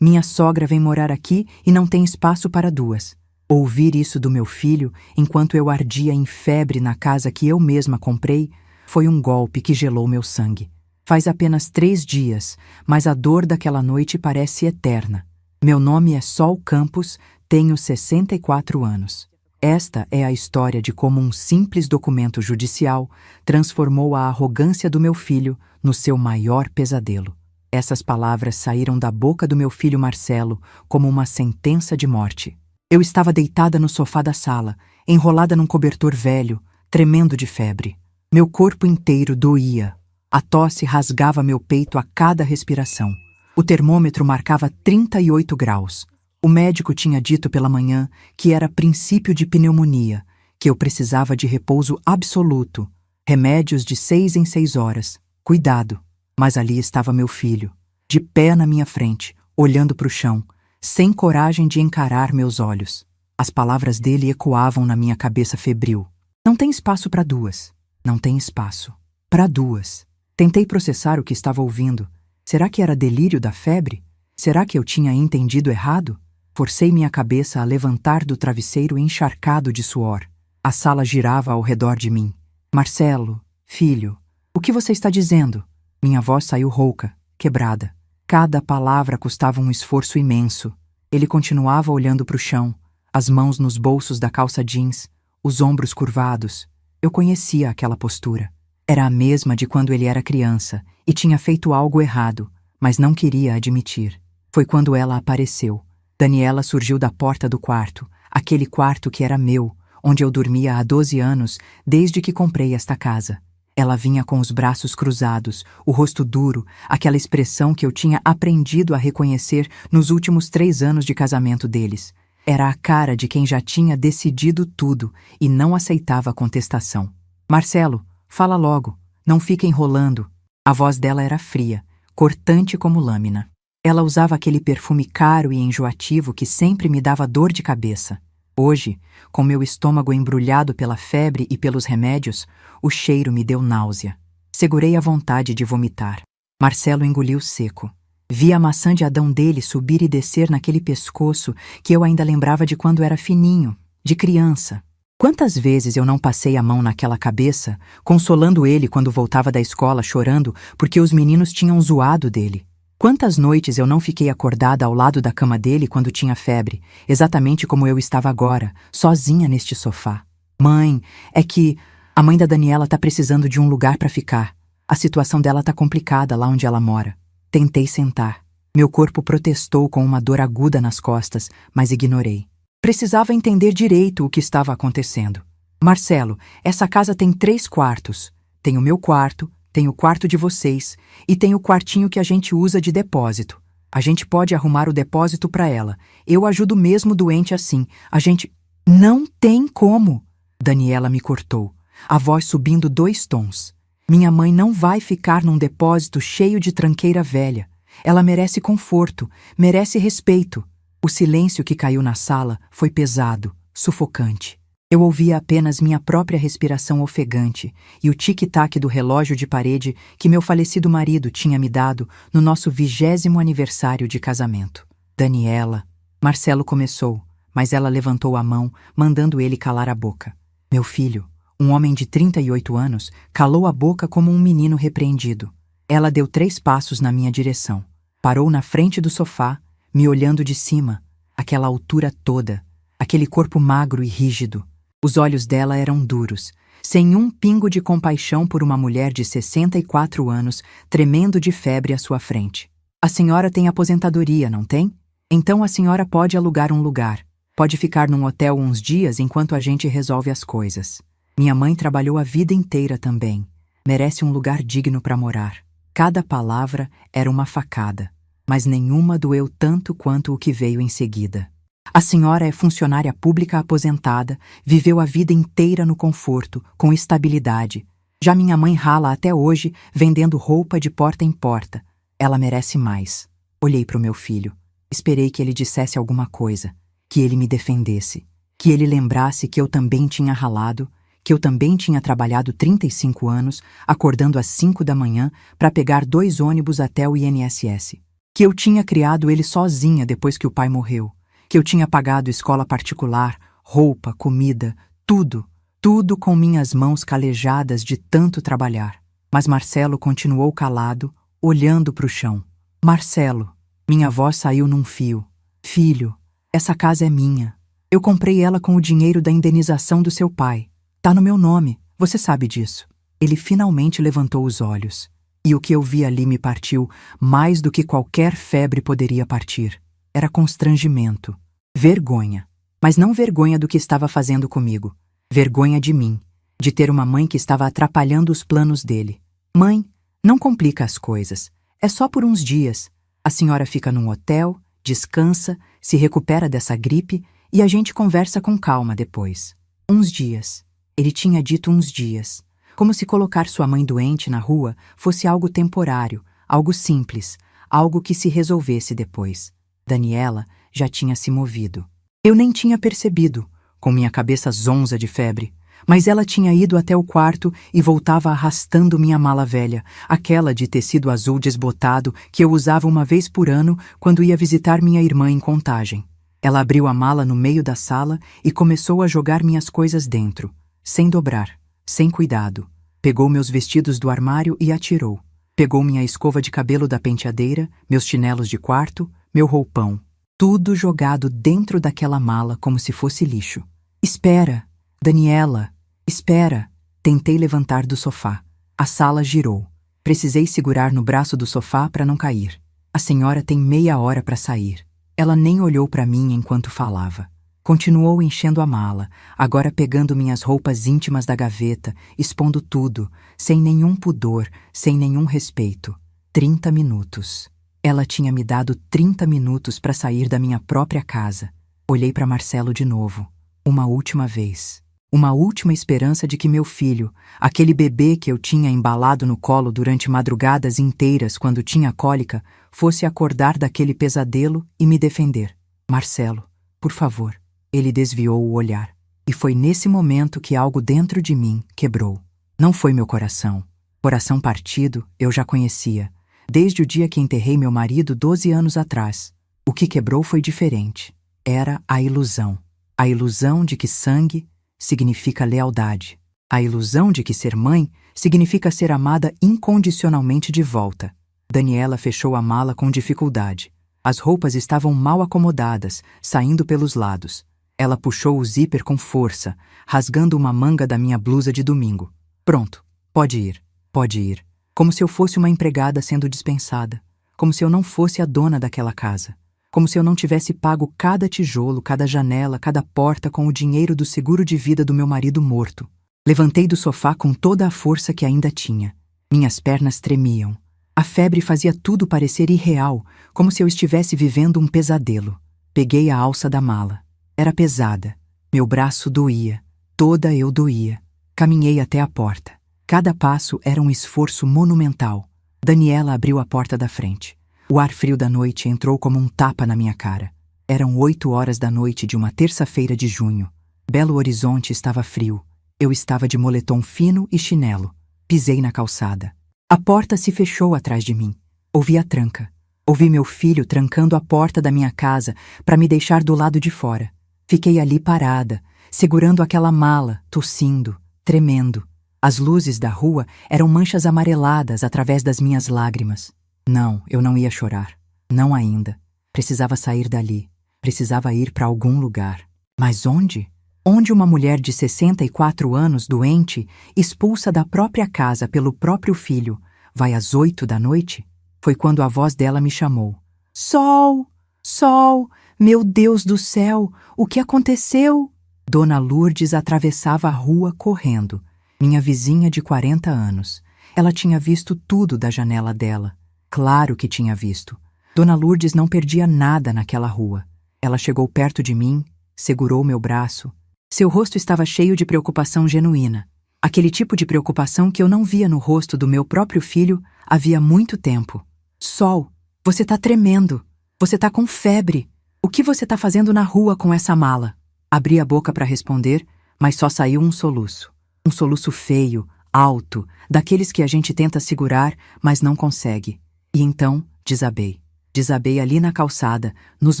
Minha sogra vem morar aqui e não tem espaço para duas. Ouvir isso do meu filho, enquanto eu ardia em febre na casa que eu mesma comprei, foi um golpe que gelou meu sangue. Faz apenas 3 dias, mas a dor daquela noite parece eterna. Meu nome é Sol Campos, tenho 64 anos. Esta é a história de como um simples documento judicial transformou a arrogância do meu filho no seu maior pesadelo. Essas palavras saíram da boca do meu filho Marcelo como uma sentença de morte. Eu estava deitada no sofá da sala, enrolada num cobertor velho, tremendo de febre. Meu corpo inteiro doía. A tosse rasgava meu peito a cada respiração. O termômetro marcava 38 graus. O médico tinha dito pela manhã que era princípio de pneumonia, que eu precisava de repouso absoluto, remédios de 6 em 6 horas, cuidado. Mas ali estava meu filho, de pé na minha frente, olhando para o chão, sem coragem de encarar meus olhos. As palavras dele ecoavam na minha cabeça febril. Não tem espaço para duas. Não tem espaço. Para duas. Tentei processar o que estava ouvindo. Será que era delírio da febre? Será que eu tinha entendido errado? Forcei minha cabeça a levantar do travesseiro encharcado de suor. A sala girava ao redor de mim. Marcelo, filho, o que você está dizendo? Minha voz saiu rouca, quebrada. Cada palavra custava um esforço imenso. Ele continuava olhando para o chão, as mãos nos bolsos da calça jeans, os ombros curvados. Eu conhecia aquela postura. Era a mesma de quando ele era criança e tinha feito algo errado, mas não queria admitir. Foi quando ela apareceu. Daniela surgiu da porta do quarto, aquele quarto que era meu, onde eu dormia há 12 anos, desde que comprei esta casa. Ela vinha com os braços cruzados, o rosto duro, aquela expressão que eu tinha aprendido a reconhecer nos últimos 3 anos de casamento deles. Era a cara de quem já tinha decidido tudo e não aceitava a contestação. Marcelo, fala logo, não fica enrolando. A voz dela era fria, cortante como lâmina. Ela usava aquele perfume caro e enjoativo que sempre me dava dor de cabeça. Hoje, com meu estômago embrulhado pela febre e pelos remédios, o cheiro me deu náusea. Segurei a vontade de vomitar. Marcelo engoliu seco. Vi a maçã de Adão dele subir e descer naquele pescoço que eu ainda lembrava de quando era fininho, de criança. Quantas vezes eu não passei a mão naquela cabeça, consolando ele quando voltava da escola chorando porque os meninos tinham zoado dele. Quantas noites eu não fiquei acordada ao lado da cama dele quando tinha febre, exatamente como eu estava agora, sozinha neste sofá. Mãe, é que a mãe da Daniela tá precisando de um lugar para ficar. A situação dela tá complicada lá onde ela mora. Tentei sentar. Meu corpo protestou com uma dor aguda nas costas, mas ignorei. Precisava entender direito o que estava acontecendo. Marcelo, essa casa tem 3 quartos. Tem o meu quarto, tem o quarto de vocês e tem o quartinho que a gente usa de depósito. A gente pode arrumar o depósito para ela. Eu ajudo mesmo doente assim. A gente... Não tem como! Daniela me cortou, a voz subindo 2 tons. Minha mãe não vai ficar num depósito cheio de tranqueira velha. Ela merece conforto, merece respeito. O silêncio que caiu na sala foi pesado, sufocante. Eu ouvia apenas minha própria respiração ofegante e o tic-tac do relógio de parede que meu falecido marido tinha me dado no nosso 20º aniversário de casamento. Daniela. Marcelo começou, mas ela levantou a mão, mandando ele calar a boca. Meu filho, um homem de 38 anos, calou a boca como um menino repreendido. Ela deu 3 passos na minha direção. Parou na frente do sofá, me olhando de cima, aquela altura toda, aquele corpo magro e rígido. Os olhos dela eram duros, sem um pingo de compaixão por uma mulher de 64 anos, tremendo de febre à sua frente. A senhora tem aposentadoria, não tem? Então a senhora pode alugar um lugar. Pode ficar num hotel uns dias enquanto a gente resolve as coisas. Minha mãe trabalhou a vida inteira também. Merece um lugar digno para morar. Cada palavra era uma facada, mas nenhuma doeu tanto quanto o que veio em seguida. A senhora é funcionária pública aposentada, viveu a vida inteira no conforto, com estabilidade. Já minha mãe rala até hoje, vendendo roupa de porta em porta. Ela merece mais. Olhei para o meu filho. Esperei que ele dissesse alguma coisa, que ele me defendesse, que ele lembrasse que eu também tinha ralado, que eu também tinha trabalhado 35 anos, acordando às 5 da manhã para pegar 2 ônibus até o INSS. que eu tinha criado ele sozinha depois que o pai morreu, que eu tinha pagado escola particular, roupa, comida, tudo, tudo com minhas mãos calejadas de tanto trabalhar. Mas Marcelo continuou calado, olhando para o chão. Marcelo, minha voz saiu num fio. Filho, essa casa é minha. Eu comprei ela com o dinheiro da indenização do seu pai. Tá no meu nome, você sabe disso. Ele finalmente levantou os olhos. E o que eu vi ali me partiu mais do que qualquer febre poderia partir. Era constrangimento. Vergonha. Mas não vergonha do que estava fazendo comigo. Vergonha de mim. De ter uma mãe que estava atrapalhando os planos dele. Mãe, não complica as coisas. É só por uns dias. A senhora fica num hotel, descansa, se recupera dessa gripe e a gente conversa com calma depois. Uns dias. Ele tinha dito uns dias. Como se colocar sua mãe doente na rua fosse algo temporário, algo simples, algo que se resolvesse depois. Daniela já tinha se movido. Eu nem tinha percebido, com minha cabeça zonza de febre, mas ela tinha ido até o quarto e voltava arrastando minha mala velha, aquela de tecido azul desbotado que eu usava uma vez por ano quando ia visitar minha irmã em Contagem. Ela abriu a mala no meio da sala e começou a jogar minhas coisas dentro, sem dobrar, sem cuidado. Pegou meus vestidos do armário e atirou. Pegou minha escova de cabelo da penteadeira, meus chinelos de quarto, meu roupão. Tudo jogado dentro daquela mala como se fosse lixo. Espera, Daniela, espera. Tentei levantar do sofá. A sala girou. Precisei segurar no braço do sofá para não cair. A senhora tem meia hora para sair. Ela nem olhou para mim enquanto falava. Continuou enchendo a mala, agora pegando minhas roupas íntimas da gaveta, expondo tudo, sem nenhum pudor, sem nenhum respeito. 30 minutos. Ela tinha me dado 30 minutos para sair da minha própria casa. Olhei para Marcelo de novo. Uma última vez. Uma última esperança de que meu filho, aquele bebê que eu tinha embalado no colo durante madrugadas inteiras quando tinha cólica, fosse acordar daquele pesadelo e me defender. Marcelo, por favor. Ele desviou o olhar. E foi nesse momento que algo dentro de mim quebrou. Não foi meu coração. Coração partido eu já conhecia, desde o dia que enterrei meu marido 12 anos atrás. O que quebrou foi diferente. Era a ilusão. A ilusão de que sangue significa lealdade. A ilusão de que ser mãe significa ser amada incondicionalmente de volta. Daniela fechou a mala com dificuldade. As roupas estavam mal acomodadas, saindo pelos lados. Ela puxou o zíper com força, rasgando uma manga da minha blusa de domingo. Pronto, pode ir, pode ir. Como se eu fosse uma empregada sendo dispensada. Como se eu não fosse a dona daquela casa. Como se eu não tivesse pago cada tijolo, cada janela, cada porta com o dinheiro do seguro de vida do meu marido morto. Levantei do sofá com toda a força que ainda tinha. Minhas pernas tremiam. A febre fazia tudo parecer irreal, como se eu estivesse vivendo um pesadelo. Peguei a alça da mala. Era pesada. Meu braço doía. Toda eu doía. Caminhei até a porta. Cada passo era um esforço monumental. Daniela abriu a porta da frente. O ar frio da noite entrou como um tapa na minha cara. Eram 8 horas da noite de uma terça-feira de junho. Belo Horizonte estava frio. Eu estava de moletom fino e chinelo. Pisei na calçada. A porta se fechou atrás de mim. Ouvi a tranca. Ouvi meu filho trancando a porta da minha casa para me deixar do lado de fora. Fiquei ali parada, segurando aquela mala, tossindo, tremendo. As luzes da rua eram manchas amareladas através das minhas lágrimas. Não, eu não ia chorar. Não ainda. Precisava sair dali. Precisava ir para algum lugar. Mas onde? Onde uma mulher de 64 anos, doente, expulsa da própria casa pelo próprio filho, vai às 8 da noite? Foi quando a voz dela me chamou. Sol! Sol! Meu Deus do céu! O que aconteceu? Dona Lourdes atravessava a rua correndo. Minha vizinha de 40 anos. Ela tinha visto tudo da janela dela. Claro que tinha visto. Dona Lourdes não perdia nada naquela rua. Ela chegou perto de mim, segurou meu braço. Seu rosto estava cheio de preocupação genuína. Aquele tipo de preocupação que eu não via no rosto do meu próprio filho havia muito tempo. Sol, você tá tremendo. Você tá com febre. O que você tá fazendo na rua com essa mala? Abri a boca para responder, mas só saiu um soluço. Um soluço feio, alto, daqueles que a gente tenta segurar, mas não consegue. E então, desabei. Desabei ali na calçada, nos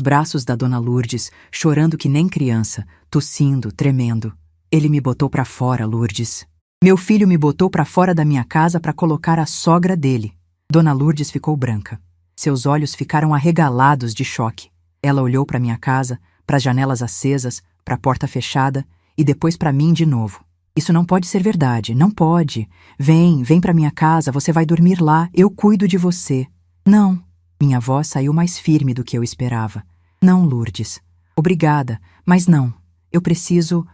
braços da dona Lourdes, chorando que nem criança, tossindo, tremendo. Ele me botou pra fora, Lourdes. Meu filho me botou pra fora da minha casa pra colocar a sogra dele. Dona Lourdes ficou branca. Seus olhos ficaram arregalados de choque. Ela olhou pra minha casa, pras janelas acesas, pra porta fechada e depois pra mim de novo. Isso não pode ser verdade, não pode. Vem pra minha casa, você vai dormir lá, eu cuido de você. Não. Minha voz saiu mais firme do que eu esperava. Não, Lourdes. Obrigada, mas não. Eu preciso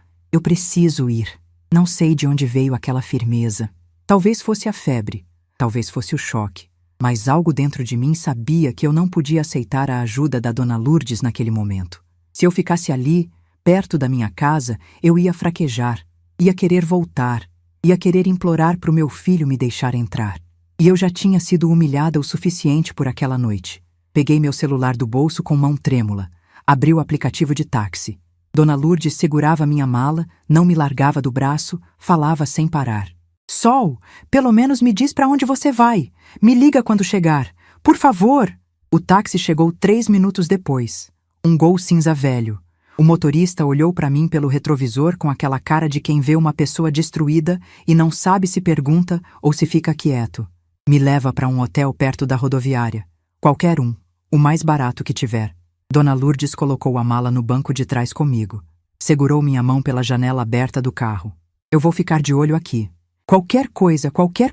ir. Não sei de onde veio aquela firmeza. Talvez fosse a febre, talvez fosse o choque. Mas algo dentro de mim sabia que eu não podia aceitar a ajuda da dona Lourdes naquele momento. Se eu ficasse ali, perto da minha casa, eu ia fraquejar, ia querer voltar, ia querer implorar para o meu filho me deixar entrar. E eu já tinha sido humilhada o suficiente por aquela noite. Peguei meu celular do bolso com mão trêmula. Abri o aplicativo de táxi. Dona Lourdes segurava minha mala, não me largava do braço, falava sem parar. Sol, pelo menos me diz para onde você vai. Me liga quando chegar. Por favor. O táxi chegou 3 minutos depois. Um Gol cinza velho. O motorista olhou para mim pelo retrovisor com aquela cara de quem vê uma pessoa destruída e não sabe se pergunta ou se fica quieto. Me leva para um hotel perto da rodoviária. Qualquer um, o mais barato que tiver. Dona Lourdes colocou a mala no banco de trás comigo. Segurou minha mão pela janela aberta do carro. Eu vou ficar de olho aqui. Qualquer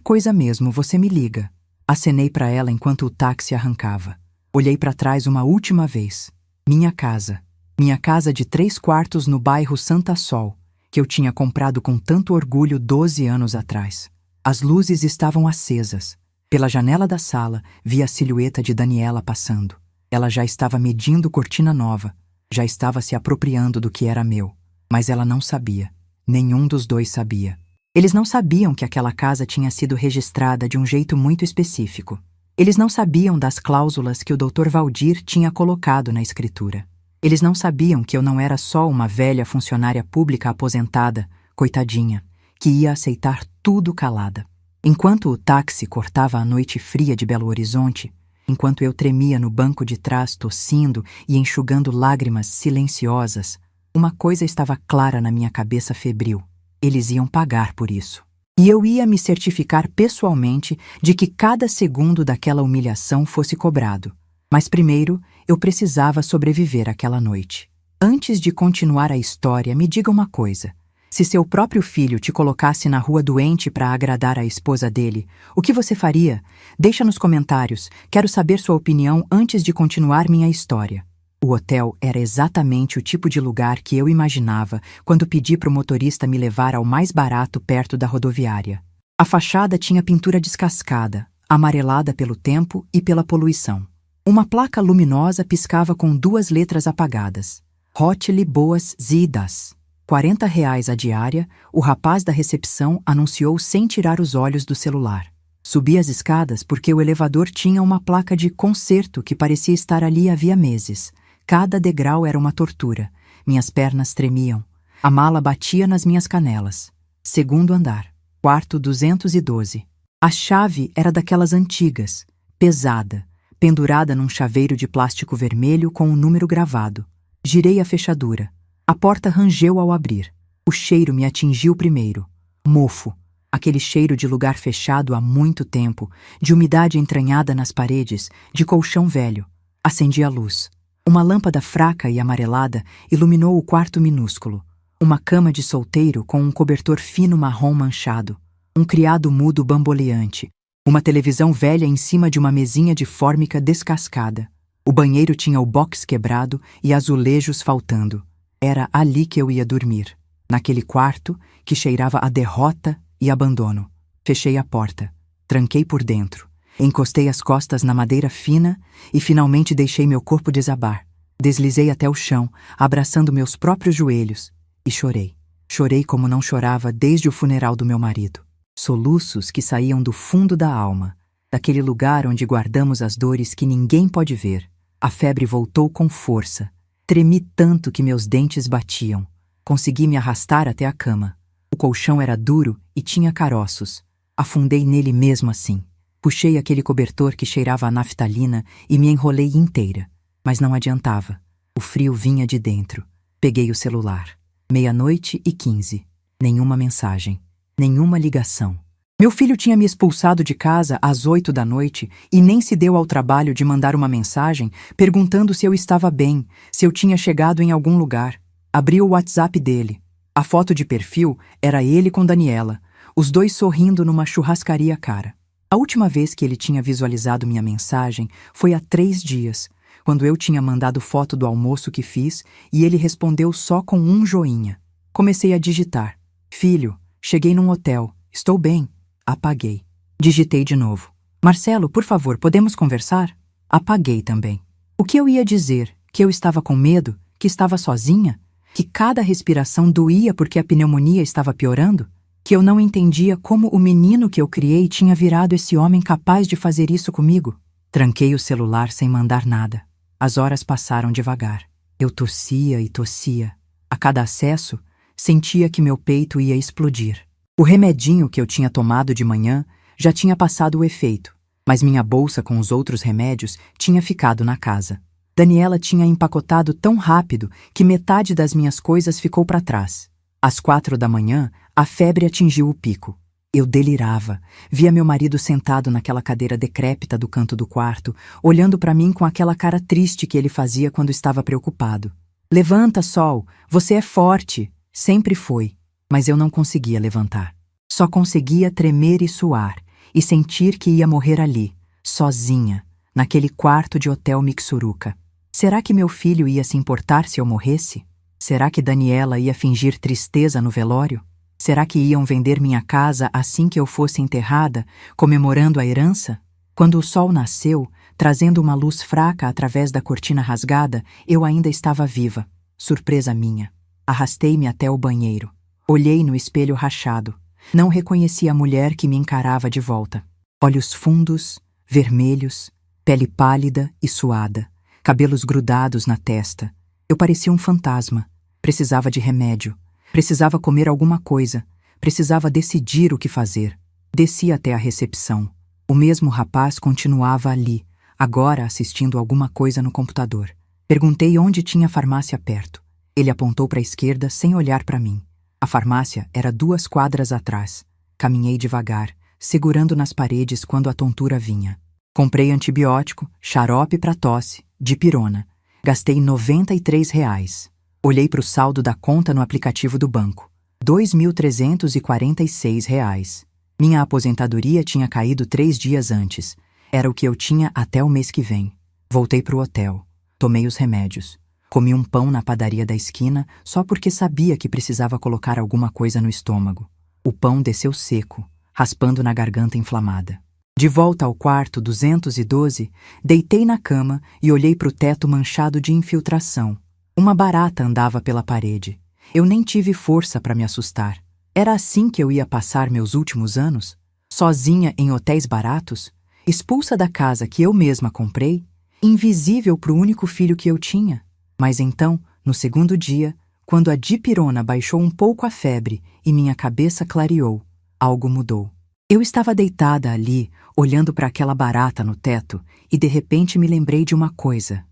coisa mesmo, você me liga. Acenei para ela enquanto o táxi arrancava. Olhei para trás uma última vez. Minha casa de 3 quartos no bairro Santa Sol, que eu tinha comprado com tanto orgulho 12 anos atrás. As luzes estavam acesas. Pela janela da sala, vi a silhueta de Daniela passando. Ela já estava medindo cortina nova, já estava se apropriando do que era meu. Mas ela não sabia. Nenhum dos dois sabia. Eles não sabiam que aquela casa tinha sido registrada de um jeito muito específico. Eles não sabiam das cláusulas que o Dr. Valdir tinha colocado na escritura. Eles não sabiam que eu não era só uma velha funcionária pública aposentada, coitadinha, que ia aceitar tudo calada. Enquanto o táxi cortava a noite fria de Belo Horizonte, enquanto eu tremia no banco de trás tossindo e enxugando lágrimas silenciosas, uma coisa estava clara na minha cabeça febril. Eles iam pagar por isso. E eu ia me certificar pessoalmente de que cada segundo daquela humilhação fosse cobrado. Mas primeiro, eu precisava sobreviver àquela noite. Antes de continuar a história, me diga uma coisa. Se seu próprio filho te colocasse na rua doente para agradar a esposa dele, o que você faria? Deixa nos comentários. Quero saber sua opinião antes de continuar minha história. O hotel era exatamente o tipo de lugar que eu imaginava quando pedi para o motorista me levar ao mais barato perto da rodoviária. A fachada tinha pintura descascada, amarelada pelo tempo e pela poluição. Uma placa luminosa piscava com 2 letras apagadas. Hotel Boas Zidas. R$ 40 a diária, o rapaz da recepção anunciou sem tirar os olhos do celular. Subi as escadas porque o elevador tinha uma placa de concerto que parecia estar ali havia meses. Cada degrau era uma tortura. Minhas pernas tremiam. A mala batia nas minhas canelas. 2º andar. Quarto 212. A chave era daquelas antigas, pesada, pendurada num chaveiro de plástico vermelho com um número gravado. Girei a fechadura. A porta rangeu ao abrir. O cheiro me atingiu primeiro. Mofo. Aquele cheiro de lugar fechado há muito tempo, de umidade entranhada nas paredes, de colchão velho. Acendi a luz. Uma lâmpada fraca e amarelada iluminou o quarto minúsculo. Uma cama de solteiro com um cobertor fino marrom manchado. Um criado mudo bamboleante. Uma televisão velha em cima de uma mesinha de fórmica descascada. O banheiro tinha o box quebrado e azulejos faltando. Era ali que eu ia dormir. Naquele quarto que cheirava a derrota e abandono. Fechei a porta. Tranquei por dentro. Encostei as costas na madeira fina e finalmente deixei meu corpo desabar. Deslizei até o chão, abraçando meus próprios joelhos. E chorei. Chorei como não chorava desde o funeral do meu marido. Soluços que saíam do fundo da alma, daquele lugar onde guardamos as dores que ninguém pode ver. A febre voltou com força. Tremi tanto que meus dentes batiam. Consegui me arrastar até a cama. O colchão era duro e tinha caroços. Afundei nele mesmo assim. Puxei aquele cobertor que cheirava a naftalina e me enrolei inteira. Mas não adiantava. O frio vinha de dentro. Peguei o celular. 00:15. Nenhuma mensagem. Nenhuma ligação. Meu filho tinha me expulsado de casa às 8 da noite e nem se deu ao trabalho de mandar uma mensagem perguntando se eu estava bem, se eu tinha chegado em algum lugar. Abri o WhatsApp dele. A foto de perfil era ele com Daniela, os dois sorrindo numa churrascaria cara. A última vez que ele tinha visualizado minha mensagem foi há 3 dias, quando eu tinha mandado foto do almoço que fiz e ele respondeu só com um joinha. Comecei a digitar. Filho, cheguei num hotel, estou bem. Apaguei. Digitei de novo. Marcelo, por favor, podemos conversar? Apaguei também. O que eu ia dizer? Que eu estava com medo? Que estava sozinha? Que cada respiração doía porque a pneumonia estava piorando? Que eu não entendia como o menino que eu criei tinha virado esse homem capaz de fazer isso comigo? Tranquei o celular sem mandar nada. As horas passaram devagar. Eu tossia e tossia. A cada acesso, sentia que meu peito ia explodir. O remedinho que eu tinha tomado de manhã já tinha passado o efeito, mas minha bolsa com os outros remédios tinha ficado na casa. Daniela tinha empacotado tão rápido que metade das minhas coisas ficou para trás. Às 4 da manhã, a febre atingiu o pico. Eu delirava. Via meu marido sentado naquela cadeira decrépita do canto do quarto, olhando para mim com aquela cara triste que ele fazia quando estava preocupado. Levanta, Sol, você é forte. Sempre foi. Mas eu não conseguia levantar. Só conseguia tremer e suar, e sentir que ia morrer ali, sozinha, naquele quarto de hotel Mixuruca. Será que meu filho ia se importar se eu morresse? Será que Daniela ia fingir tristeza no velório? Será que iam vender minha casa assim que eu fosse enterrada, comemorando a herança? Quando o sol nasceu, trazendo uma luz fraca através da cortina rasgada, eu ainda estava viva. Surpresa minha. Arrastei-me até o banheiro. Olhei no espelho rachado. Não reconheci a mulher que me encarava de volta. Olhos fundos, vermelhos, pele pálida e suada, cabelos grudados na testa. Eu parecia um fantasma. Precisava de remédio. Precisava comer alguma coisa. Precisava decidir o que fazer. Desci até a recepção. O mesmo rapaz continuava ali, agora assistindo alguma coisa no computador. Perguntei onde tinha farmácia perto. Ele apontou para a esquerda sem olhar para mim. A farmácia era 2 quadras atrás. Caminhei devagar, segurando nas paredes quando a tontura vinha. Comprei antibiótico, xarope para tosse, dipirona. Gastei R$ 93. Olhei para o saldo da conta no aplicativo do banco. R$ 2.346. Minha aposentadoria tinha caído 3 dias antes. Era o que eu tinha até o mês que vem. Voltei para o hotel. Tomei os remédios. Comi um pão na padaria da esquina só porque sabia que precisava colocar alguma coisa no estômago. O pão desceu seco, raspando na garganta inflamada. De volta ao quarto 212, deitei na cama e olhei para o teto manchado de infiltração. Uma barata andava pela parede. Eu nem tive força para me assustar. Era assim que eu ia passar meus últimos anos? Sozinha em hotéis baratos? Expulsa da casa que eu mesma comprei? Invisível para o único filho que eu tinha? Mas então, no segundo dia, quando a dipirona baixou um pouco a febre e minha cabeça clareou, algo mudou. Eu estava deitada ali, olhando para aquela barata no teto, e de repente me lembrei de uma coisa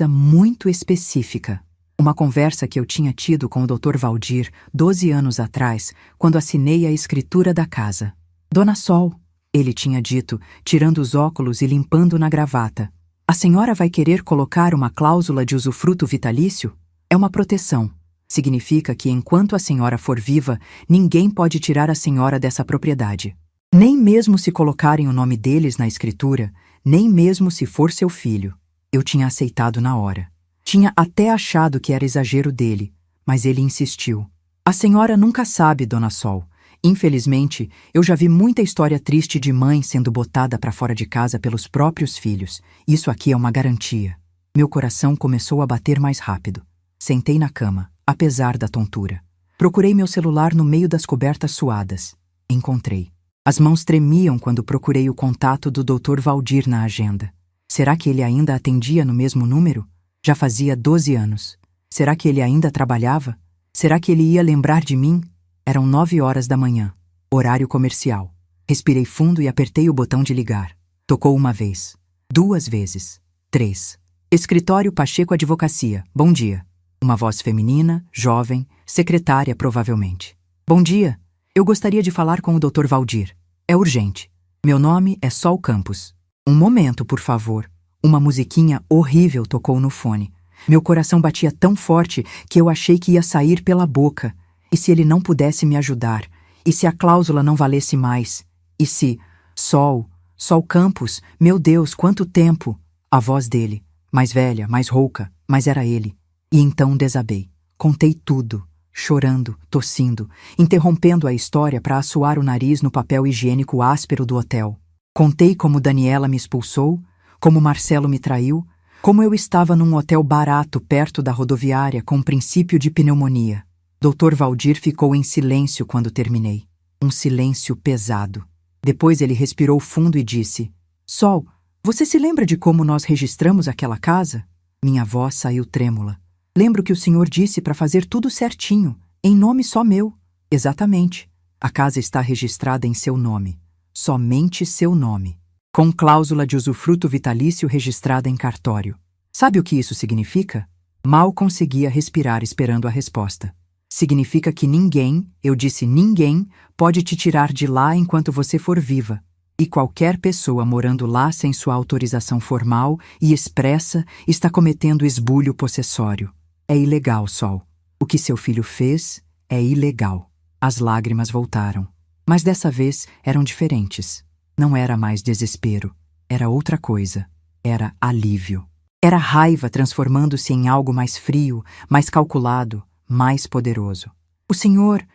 muito específica. Uma conversa que eu tinha tido com o Dr. Valdir 12 anos atrás, quando assinei a escritura da casa. Dona Sol, ele tinha dito, tirando os óculos e limpando na gravata. A senhora vai querer colocar uma cláusula de usufruto vitalício? É uma proteção. Significa que enquanto a senhora for viva, ninguém pode tirar a senhora dessa propriedade. Nem mesmo se colocarem o nome deles na escritura, nem mesmo se for seu filho. Eu tinha aceitado na hora. Tinha até achado que era exagero dele, mas ele insistiu. A senhora nunca sabe, Dona Sol. Infelizmente, eu já vi muita história triste de mãe sendo botada para fora de casa pelos próprios filhos. Isso aqui é uma garantia. Meu coração começou a bater mais rápido. Sentei na cama, apesar da tontura. Procurei meu celular no meio das cobertas suadas. Encontrei. As mãos tremiam quando procurei o contato do Dr. Valdir na agenda. Será que ele ainda atendia no mesmo número? Já fazia 12 anos. Será que ele ainda trabalhava? Será que ele ia lembrar de mim? Eram 9 horas da manhã, horário comercial. Respirei fundo e apertei o botão de ligar. Tocou uma vez, 2 vezes, 3. Escritório Pacheco Advocacia. Bom dia. Uma voz feminina, jovem, secretária provavelmente. Bom dia. Eu gostaria de falar com o Dr. Valdir. É urgente. Meu nome é Sol Campos. Um momento, por favor. Uma musiquinha horrível tocou no fone. Meu coração batia tão forte que eu achei que ia sair pela boca. E se ele não pudesse me ajudar? E se a cláusula não valesse mais? E se... Sol Campos, meu Deus, quanto tempo! A voz dele, mais velha, mais rouca, mas era ele. E então desabei. Contei tudo, chorando, tossindo, interrompendo a história para assoar o nariz no papel higiênico áspero do hotel. Contei como Daniela me expulsou, como Marcelo me traiu, como eu estava num hotel barato perto da rodoviária com princípio de pneumonia. Dr. Valdir ficou em silêncio quando terminei. Um silêncio pesado. Depois ele respirou fundo e disse: Sol, você se lembra de como nós registramos aquela casa? Minha voz saiu trêmula. Lembro que o senhor disse para fazer tudo certinho, em nome só meu. Exatamente. A casa está registrada em seu nome. Somente seu nome. Com cláusula de usufruto vitalício registrada em cartório. Sabe o que isso significa? Mal conseguia respirar esperando a resposta. Significa que ninguém, eu disse ninguém, pode te tirar de lá enquanto você for viva. E qualquer pessoa morando lá sem sua autorização formal e expressa está cometendo esbulho possessório. É ilegal, Sol. O que seu filho fez é ilegal. As lágrimas voltaram. Mas dessa vez eram diferentes. Não era mais desespero. Era outra coisa. Era alívio. Era raiva transformando-se em algo mais frio, mais calculado, mais poderoso. O senhor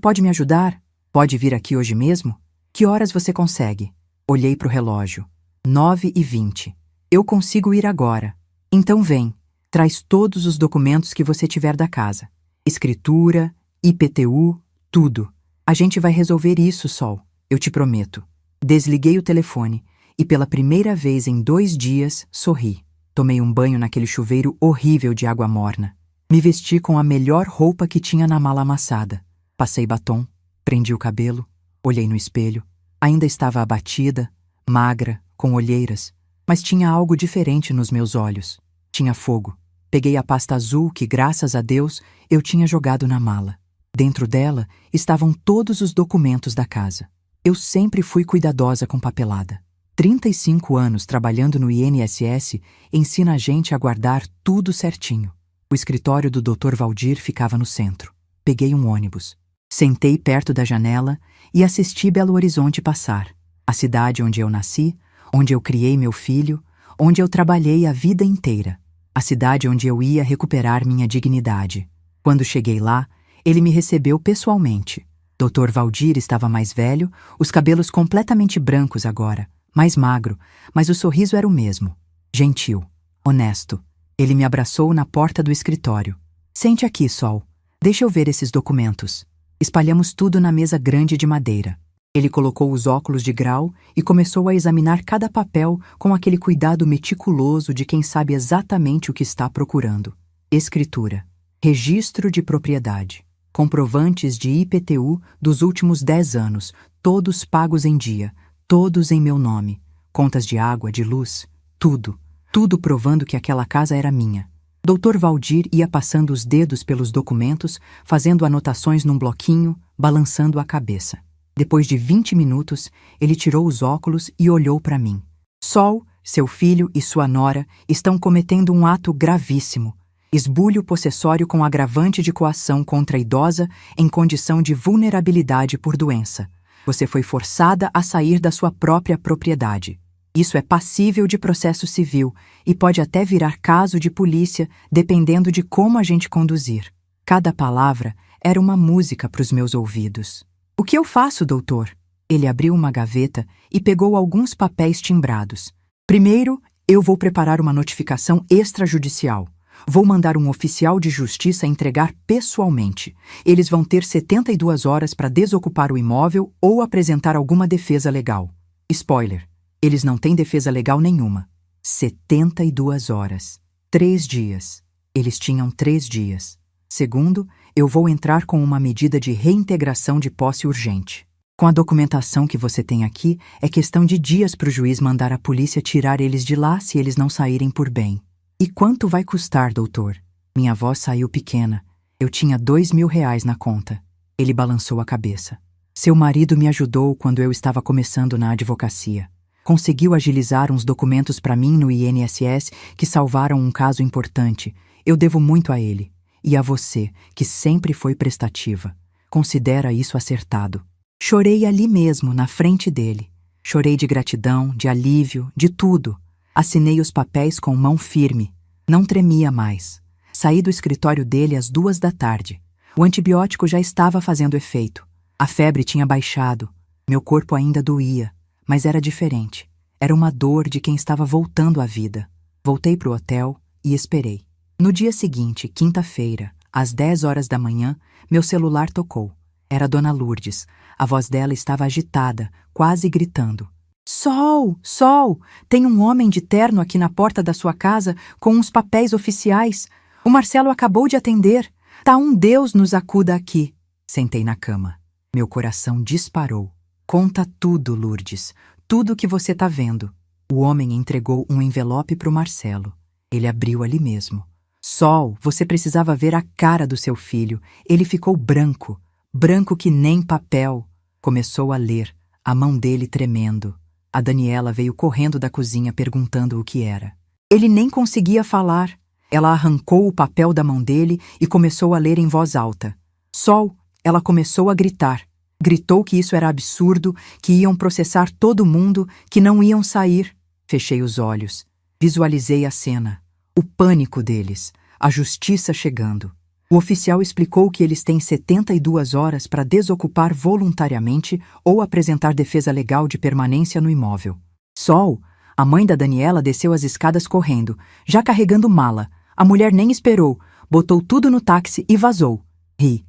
pode me ajudar? Pode vir aqui hoje mesmo? Que horas você consegue? Olhei para o relógio. 9h20. Eu consigo ir agora. Então vem. Traz todos os documentos que você tiver da casa. Escritura, IPTU, tudo. A gente vai resolver isso, Sol. Eu te prometo. Desliguei o telefone e pela primeira vez em 2 dias sorri. Tomei um banho naquele chuveiro horrível de água morna. Me vesti com a melhor roupa que tinha na mala amassada. Passei batom, prendi o cabelo, olhei no espelho. Ainda estava abatida, magra, com olheiras, mas tinha algo diferente nos meus olhos. Tinha fogo. Peguei a pasta azul que, graças a Deus, eu tinha jogado na mala. Dentro dela estavam todos os documentos da casa. Eu sempre fui cuidadosa com papelada. 35 anos trabalhando no INSS ensina a gente a guardar tudo certinho. O escritório do Dr. Valdir ficava no centro. Peguei um ônibus. Sentei perto da janela e assisti Belo Horizonte passar. A cidade onde eu nasci, onde eu criei meu filho, onde eu trabalhei a vida inteira. A cidade onde eu ia recuperar minha dignidade. Quando cheguei lá, ele me recebeu pessoalmente. Dr. Valdir estava mais velho, os cabelos completamente brancos agora, mais magro, mas o sorriso era o mesmo. Gentil, honesto. Ele me abraçou na porta do escritório. Sente aqui, Sol. Deixa eu ver esses documentos. Espalhamos tudo na mesa grande de madeira. Ele colocou os óculos de grau e começou a examinar cada papel com aquele cuidado meticuloso de quem sabe exatamente o que está procurando. Escritura. Registro de propriedade. Comprovantes de IPTU dos últimos 10 anos, todos pagos em dia, todos em meu nome. Contas de água, de luz, tudo. Tudo provando que aquela casa era minha. Dr. Valdir ia passando os dedos pelos documentos, fazendo anotações num bloquinho, balançando a cabeça. Depois de 20 minutos, ele tirou os óculos e olhou para mim. Sol, seu filho e sua nora estão cometendo um ato gravíssimo. Esbulho possessório com agravante de coação contra a idosa em condição de vulnerabilidade por doença. Você foi forçada a sair da sua própria propriedade. Isso é passível de processo civil e pode até virar caso de polícia, dependendo de como a gente conduzir. Cada palavra era uma música para os meus ouvidos. O que eu faço, doutor? Ele abriu uma gaveta e pegou alguns papéis timbrados. Primeiro, eu vou preparar uma notificação extrajudicial. Vou mandar um oficial de justiça entregar pessoalmente. Eles vão ter 72 horas para desocupar o imóvel ou apresentar alguma defesa legal. Spoiler. Eles não têm defesa legal nenhuma. 72 horas. 3 dias. Eles tinham 3 dias. Segundo, eu vou entrar com uma medida de reintegração de posse urgente. Com a documentação que você tem aqui, é questão de dias para o juiz mandar a polícia tirar eles de lá se eles não saírem por bem. E quanto vai custar, doutor? Minha voz saiu pequena. Eu tinha R$ 2.000 na conta. Ele balançou a cabeça. Seu marido me ajudou quando eu estava começando na advocacia. Conseguiu agilizar uns documentos para mim no INSS que salvaram um caso importante. Eu devo muito a ele. E a você, que sempre foi prestativa. Considera isso acertado. Chorei ali mesmo, na frente dele. Chorei de gratidão, de alívio, de tudo. Assinei os papéis com mão firme. Não tremia mais. Saí do escritório dele às 2 da tarde. O antibiótico já estava fazendo efeito. A febre tinha baixado. Meu corpo ainda doía, mas era diferente. Era uma dor de quem estava voltando à vida. Voltei para o hotel e esperei. No dia seguinte, quinta-feira, às 10 horas da manhã, meu celular tocou. Era Dona Lourdes. A voz dela estava agitada, quase gritando. Sol, Sol, tem um homem de terno aqui na porta da sua casa com uns papéis oficiais. O Marcelo acabou de atender. Tá um Deus nos acuda aqui. Sentei na cama. Meu coração disparou. Conta tudo, Lourdes. Tudo o que você tá vendo. O homem entregou um envelope pro Marcelo. Ele abriu ali mesmo. Sol, você precisava ver a cara do seu filho. Ele ficou branco. Branco que nem papel. Começou a ler, a mão dele tremendo. A Daniela veio correndo da cozinha perguntando o que era. Ele nem conseguia falar. Ela arrancou o papel da mão dele e começou a ler em voz alta. Sol, ela começou a gritar. Gritou que isso era absurdo, que iam processar todo mundo, que não iam sair. Fechei os olhos. Visualizei a cena. O pânico deles. A justiça chegando. O oficial explicou que eles têm 72 horas para desocupar voluntariamente ou apresentar defesa legal de permanência no imóvel. Sol, a mãe da Daniela desceu as escadas correndo, já carregando mala. A mulher nem esperou, botou tudo no táxi e vazou. Ri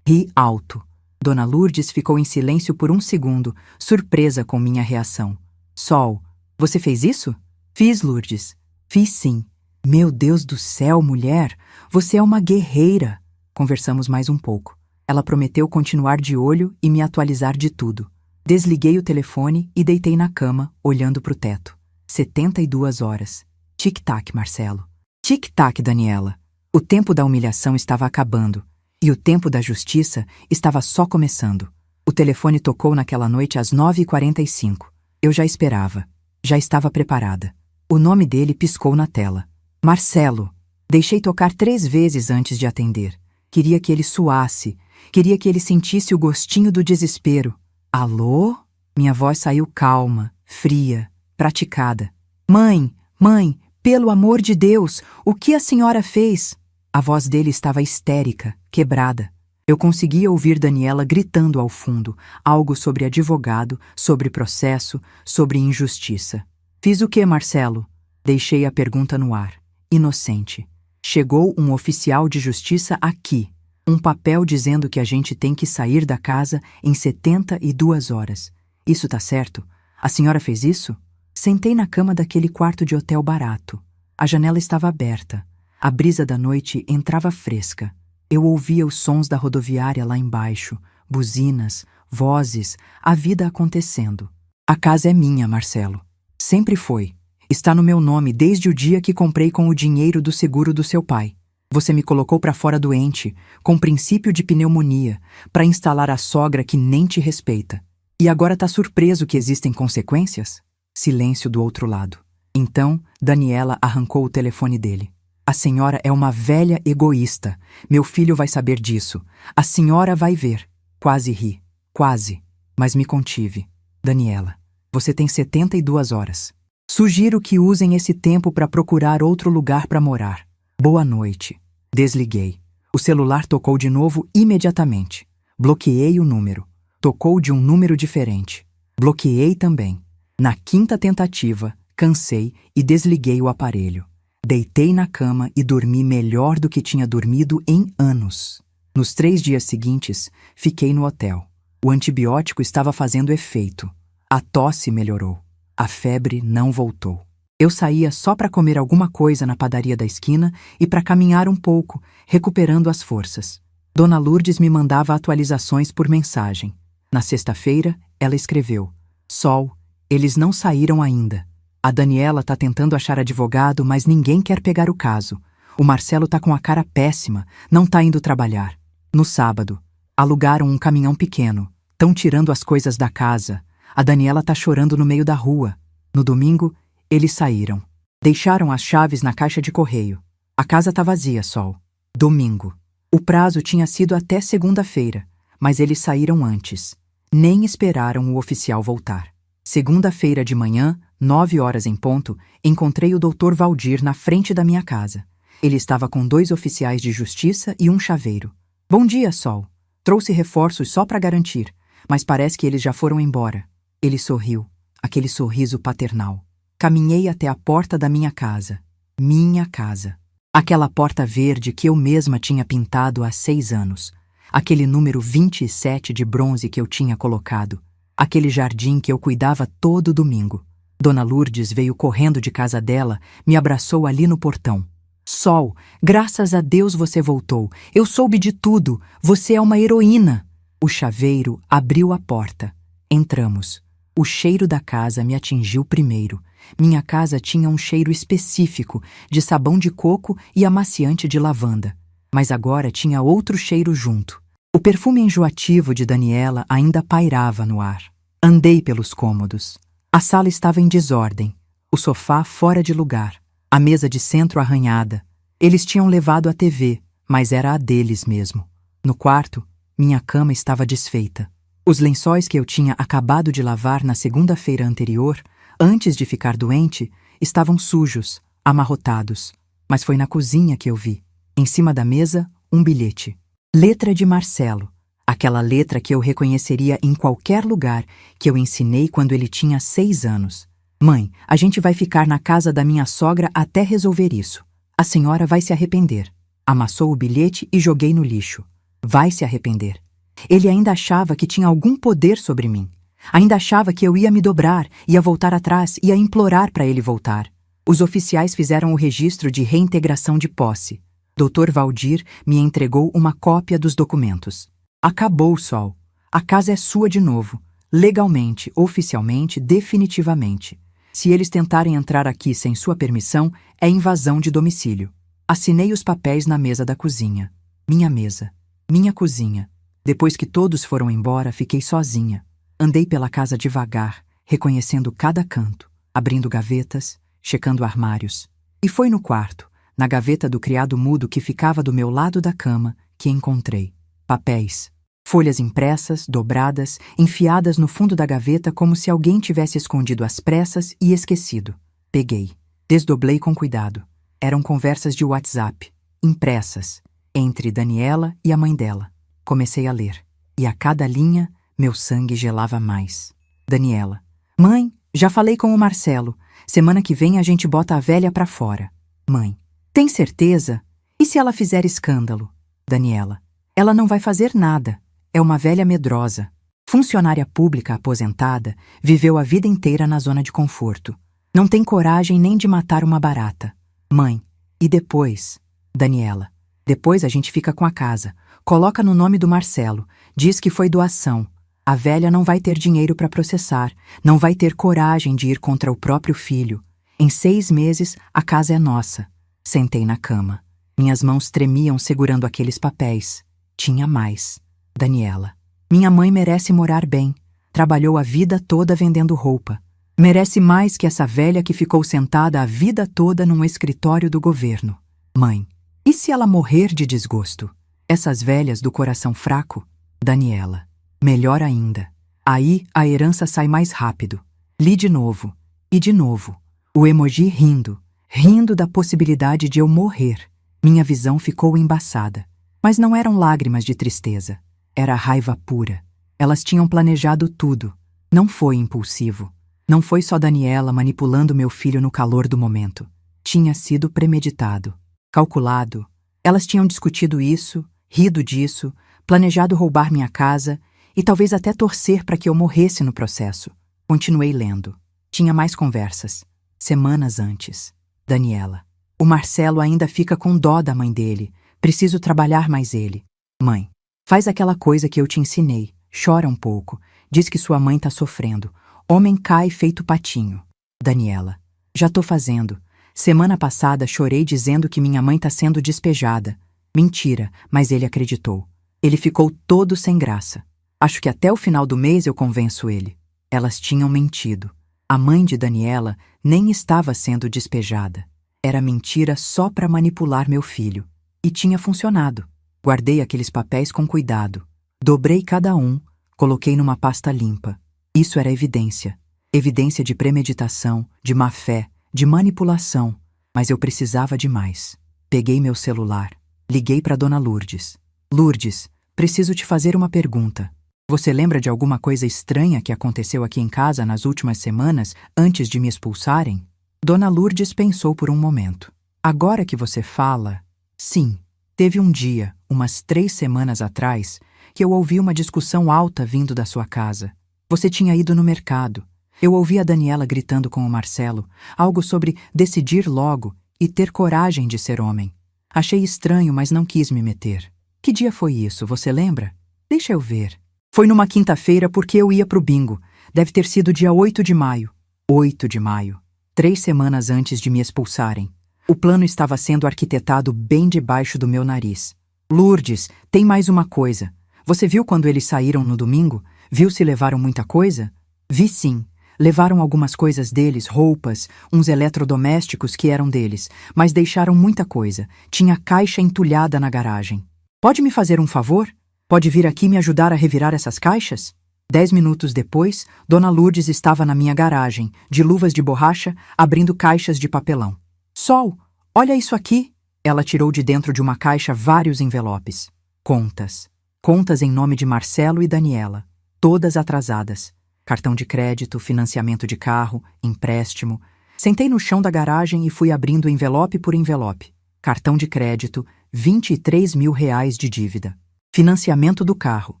alto. Dona Lourdes ficou em silêncio por um segundo, surpresa com minha reação. Sol, você fez isso? Fiz, Lourdes. Fiz sim. Meu Deus do céu, mulher, você é uma guerreira. Conversamos mais um pouco. Ela prometeu continuar de olho e me atualizar de tudo. Desliguei o telefone e deitei na cama, olhando para o teto. 72 horas. Tic-tac, Marcelo. Tic-tac, Daniela. O tempo da humilhação estava acabando. E o tempo da justiça estava só começando. O telefone tocou naquela noite às 9h45. Eu já esperava. Já estava preparada. O nome dele piscou na tela. Marcelo. Deixei tocar 3 vezes antes de atender. Queria que ele suasse. Queria que ele sentisse o gostinho do desespero. Alô? Minha voz saiu calma, fria, praticada. Mãe, pelo amor de Deus, o que a senhora fez? A voz dele estava histérica, quebrada. Eu conseguia ouvir Daniela gritando ao fundo, algo sobre advogado, sobre processo, sobre injustiça. Fiz o que, Marcelo? Deixei a pergunta no ar. Inocente. Chegou um oficial de justiça aqui. Um papel dizendo que a gente tem que sair da casa em 72 horas. Isso tá certo? A senhora fez isso? Sentei na cama daquele quarto de hotel barato. A janela estava aberta. A brisa da noite entrava fresca. Eu ouvia os sons da rodoviária lá embaixo, buzinas, vozes, a vida acontecendo. A casa é minha, Marcelo. Sempre foi. Está no meu nome desde o dia que comprei com o dinheiro do seguro do seu pai. Você me colocou para fora doente, com princípio de pneumonia, para instalar a sogra que nem te respeita. E agora tá surpreso que existem consequências? Silêncio do outro lado. Então, Daniela arrancou o telefone dele. A senhora é uma velha egoísta. Meu filho vai saber disso. A senhora vai ver. Quase ri. Quase. Mas me contive. Daniela, você tem 72 horas. Sugiro que usem esse tempo para procurar outro lugar para morar. Boa noite. Desliguei. O celular tocou de novo imediatamente. Bloqueei o número. Tocou de um número diferente. Bloqueei também. Na 5ª tentativa, cansei e desliguei o aparelho. Deitei na cama e dormi melhor do que tinha dormido em anos. Nos 3 dias seguintes, fiquei no hotel. O antibiótico estava fazendo efeito. A tosse melhorou. A febre não voltou. Eu saía só para comer alguma coisa na padaria da esquina e para caminhar um pouco, recuperando as forças. Dona Lourdes me mandava atualizações por mensagem. Na sexta-feira, ela escreveu: Sol, eles não saíram ainda. A Daniela tá tentando achar advogado, mas ninguém quer pegar o caso. O Marcelo tá com a cara péssima, não tá indo trabalhar. No sábado, alugaram um caminhão pequeno. Tão tirando as coisas da casa. A Daniela tá chorando no meio da rua. No domingo, eles saíram. Deixaram as chaves na caixa de correio. A casa tá vazia, Sol. Domingo. O prazo tinha sido até segunda-feira, mas eles saíram antes. Nem esperaram o oficial voltar. Segunda-feira de manhã, 9 horas em ponto, encontrei o Dr. Valdir na frente da minha casa. Ele estava com 2 oficiais de justiça e um chaveiro. Bom dia, Sol. Trouxe reforços só para garantir, mas parece que eles já foram embora. Ele sorriu, aquele sorriso paternal. Caminhei até a porta da minha casa. Minha casa. Aquela porta verde que eu mesma tinha pintado há 6 anos. Aquele número 27 de bronze que eu tinha colocado. Aquele jardim que eu cuidava todo domingo. Dona Lourdes veio correndo de casa dela, me abraçou ali no portão. Sol, graças a Deus você voltou. Eu soube de tudo. Você é uma heroína. O chaveiro abriu a porta. Entramos. O cheiro da casa me atingiu primeiro. Minha casa tinha um cheiro específico, de sabão de coco e amaciante de lavanda. Mas agora tinha outro cheiro junto. O perfume enjoativo de Daniela ainda pairava no ar. Andei pelos cômodos. A sala estava em desordem. O sofá fora de lugar. A mesa de centro arranhada. Eles tinham levado a TV, mas era a deles mesmo. No quarto, minha cama estava desfeita. Os lençóis que eu tinha acabado de lavar na segunda-feira anterior, antes de ficar doente, estavam sujos, amarrotados. Mas foi na cozinha que eu vi. Em cima da mesa, um bilhete. Letra de Marcelo. Aquela letra que eu reconheceria em qualquer lugar, que eu ensinei quando ele tinha 6 anos. Mãe, a gente vai ficar na casa da minha sogra até resolver isso. A senhora vai se arrepender. Amassou o bilhete e joguei no lixo. Vai se arrepender. Ele ainda achava que tinha algum poder sobre mim. Ainda achava que eu ia me dobrar, ia voltar atrás, ia implorar para ele voltar. Os oficiais fizeram o registro de reintegração de posse. Dr. Valdir me entregou uma cópia dos documentos. Acabou, Sol. A casa é sua de novo. Legalmente, oficialmente, definitivamente. Se eles tentarem entrar aqui sem sua permissão, é invasão de domicílio. Assinei os papéis na mesa da cozinha. Minha mesa. Minha cozinha. Depois que todos foram embora, fiquei sozinha. Andei pela casa devagar, reconhecendo cada canto, abrindo gavetas, checando armários. E foi no quarto, na gaveta do criado mudo que ficava do meu lado da cama, que encontrei papéis. Folhas impressas, dobradas, enfiadas no fundo da gaveta como se alguém tivesse escondido às pressas e esquecido. Peguei. Desdoblei com cuidado. Eram conversas de WhatsApp, impressas, entre Daniela e a mãe dela. Comecei a ler. E a cada linha, meu sangue gelava mais. Daniela. Mãe, já falei com o Marcelo. Semana que vem a gente bota a velha pra fora. Mãe. Tem certeza? E se ela fizer escândalo? Daniela. Ela não vai fazer nada. É uma velha medrosa. Funcionária pública aposentada, viveu a vida inteira na zona de conforto. Não tem coragem nem de matar uma barata. Mãe. E depois? Daniela. Depois a gente fica com a casa. Coloca no nome do Marcelo. Diz que foi doação. A velha não vai ter dinheiro para processar. Não vai ter coragem de ir contra o próprio filho. Em 6 meses, a casa é nossa. Sentei na cama. Minhas mãos tremiam segurando aqueles papéis. Tinha mais. Daniela. Minha mãe merece morar bem. Trabalhou a vida toda vendendo roupa. Merece mais que essa velha que ficou sentada a vida toda num escritório do governo. Mãe. E se ela morrer de desgosto? Essas velhas do coração fraco? Daniela. Melhor ainda. Aí a herança sai mais rápido. Li de novo. E de novo. O emoji rindo. Rindo da possibilidade de eu morrer. Minha visão ficou embaçada. Mas não eram lágrimas de tristeza. Era raiva pura. Elas tinham planejado tudo. Não foi impulsivo. Não foi só Daniela manipulando meu filho no calor do momento. Tinha sido premeditado. Calculado. Elas tinham discutido isso, rido disso, planejado roubar minha casa e talvez até torcer para que eu morresse no processo. Continuei lendo. Tinha mais conversas. Semanas antes. Daniela. O Marcelo ainda fica com dó da mãe dele. Preciso trabalhar mais ele. Mãe. Faz aquela coisa que eu te ensinei. Chora um pouco. Diz que sua mãe tá sofrendo. Homem cai feito patinho. Daniela: já tô fazendo. Semana passada chorei dizendo que minha mãe tá sendo despejada. Mentira, mas ele acreditou. Ele ficou todo sem graça. Acho que até o final do mês eu convenço ele. Elas tinham mentido. A mãe de Daniela nem estava sendo despejada. Era mentira só para manipular meu filho. E tinha funcionado. Guardei aqueles papéis com cuidado. Dobrei cada um, coloquei numa pasta limpa. Isso era evidência. Evidência de premeditação, de má-fé, de manipulação. Mas eu precisava de mais. Peguei meu celular. Liguei para Dona Lourdes. Lourdes, preciso te fazer uma pergunta. Você lembra de alguma coisa estranha que aconteceu aqui em casa nas últimas semanas, antes de me expulsarem? Dona Lourdes pensou por um momento. Agora que você fala... Sim, teve um dia, umas 3 semanas atrás, que eu ouvi uma discussão alta vindo da sua casa. Você tinha ido no mercado. Eu ouvi a Daniela gritando com o Marcelo, algo sobre decidir logo e ter coragem de ser homem. Achei estranho, mas não quis me meter. Que dia foi isso, você lembra? Deixa eu ver. Foi numa quinta-feira porque eu ia pro bingo. Deve ter sido dia 8 de maio. 8 de maio. 3 semanas antes de me expulsarem. O plano estava sendo arquitetado bem debaixo do meu nariz. Lourdes, tem mais uma coisa. Você viu quando eles saíram no domingo? Viu se levaram muita coisa? Vi sim. Levaram algumas coisas deles, roupas, uns eletrodomésticos que eram deles, mas deixaram muita coisa. Tinha caixa entulhada na garagem. Pode me fazer um favor? Pode vir aqui me ajudar a revirar essas caixas? 10 minutos depois, Dona Lourdes estava na minha garagem, de luvas de borracha, abrindo caixas de papelão. Sol, olha isso aqui! Ela tirou de dentro de uma caixa vários envelopes. Contas. Contas em nome de Marcelo e Daniela. Todas atrasadas. Cartão de crédito, financiamento de carro, empréstimo. Sentei no chão da garagem e fui abrindo envelope por envelope. Cartão de crédito, R$ 23 mil de dívida. Financiamento do carro,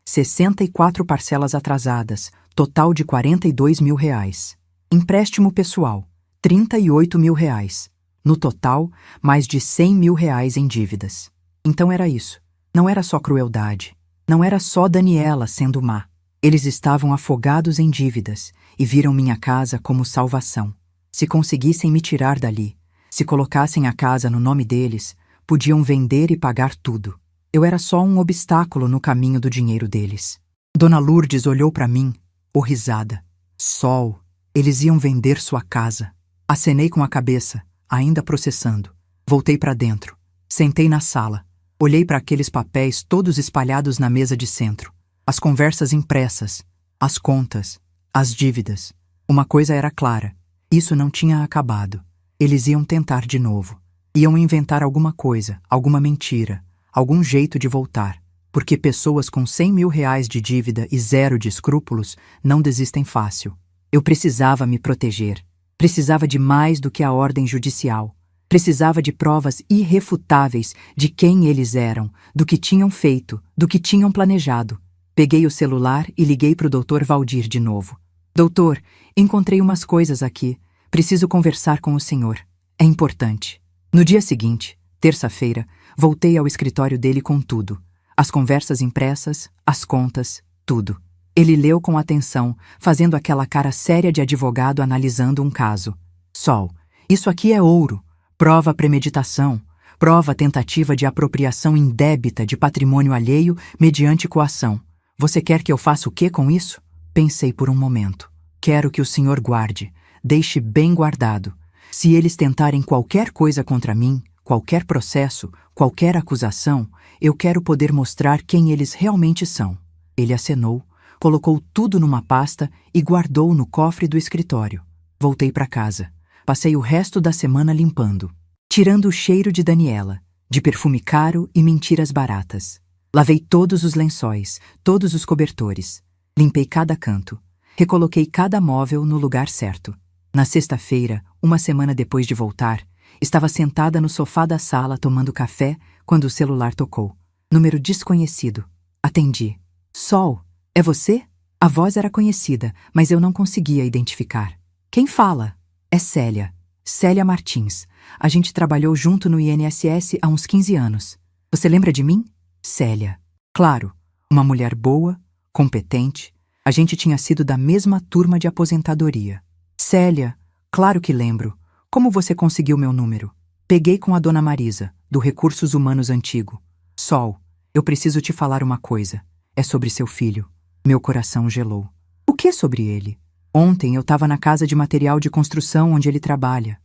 64 parcelas atrasadas, total de R$ 42 mil. Empréstimo pessoal, R$ 38 mil. No total, mais de R$ 100 mil em dívidas. Então era isso. Não era só crueldade. Não era só Daniela sendo má. Eles estavam afogados em dívidas e viram minha casa como salvação. Se conseguissem me tirar dali, se colocassem a casa no nome deles, podiam vender e pagar tudo. Eu era só um obstáculo no caminho do dinheiro deles. Dona Lourdes olhou para mim, horrorizada. Sol, eles iam vender sua casa. Acenei com a cabeça, ainda processando. Voltei para dentro. Sentei na sala. Olhei para aqueles papéis todos espalhados na mesa de centro. As conversas impressas, as contas, as dívidas. Uma coisa era clara. Isso não tinha acabado. Eles iam tentar de novo. Iam inventar alguma coisa, alguma mentira, algum jeito de voltar. Porque pessoas com R$ 100 mil de dívida e zero de escrúpulos não desistem fácil. Eu precisava me proteger. Precisava de mais do que a ordem judicial. Precisava de provas irrefutáveis de quem eles eram, do que tinham feito, do que tinham planejado. Peguei o celular e liguei para o Dr. Valdir de novo. Doutor, encontrei umas coisas aqui. Preciso conversar com o senhor. É importante. No dia seguinte, terça-feira, voltei ao escritório dele com tudo. As conversas impressas, as contas, tudo. Ele leu com atenção, fazendo aquela cara séria de advogado analisando um caso. Sol, isso aqui é ouro. Prova premeditação. Prova tentativa de apropriação indébita de patrimônio alheio mediante coação. Você quer que eu faça o quê com isso? Pensei por um momento. Quero que o senhor guarde. Deixe bem guardado. Se eles tentarem qualquer coisa contra mim, qualquer processo, qualquer acusação, eu quero poder mostrar quem eles realmente são. Ele acenou, colocou tudo numa pasta e guardou no cofre do escritório. Voltei para casa. Passei o resto da semana limpando. Tirando o cheiro de Daniela, de perfume caro e mentiras baratas. Lavei todos os lençóis, todos os cobertores. Limpei cada canto. Recoloquei cada móvel no lugar certo. Na sexta-feira, uma semana depois de voltar, estava sentada no sofá da sala tomando café quando o celular tocou. Número desconhecido. Atendi. Sol, é você? A voz era conhecida, mas eu não conseguia identificar. Quem fala? É Célia. Célia Martins. A gente trabalhou junto no INSS há uns 15 anos. Você lembra de mim? Célia. Claro, uma mulher boa, competente. A gente tinha sido da mesma turma de aposentadoria. Célia, claro que lembro. Como você conseguiu meu número? Peguei com a dona Marisa, do Recursos Humanos Antigo. Sol, eu preciso te falar uma coisa. É sobre seu filho. Meu coração gelou. O que sobre ele? Ontem eu estava na casa de material de construção onde ele trabalha.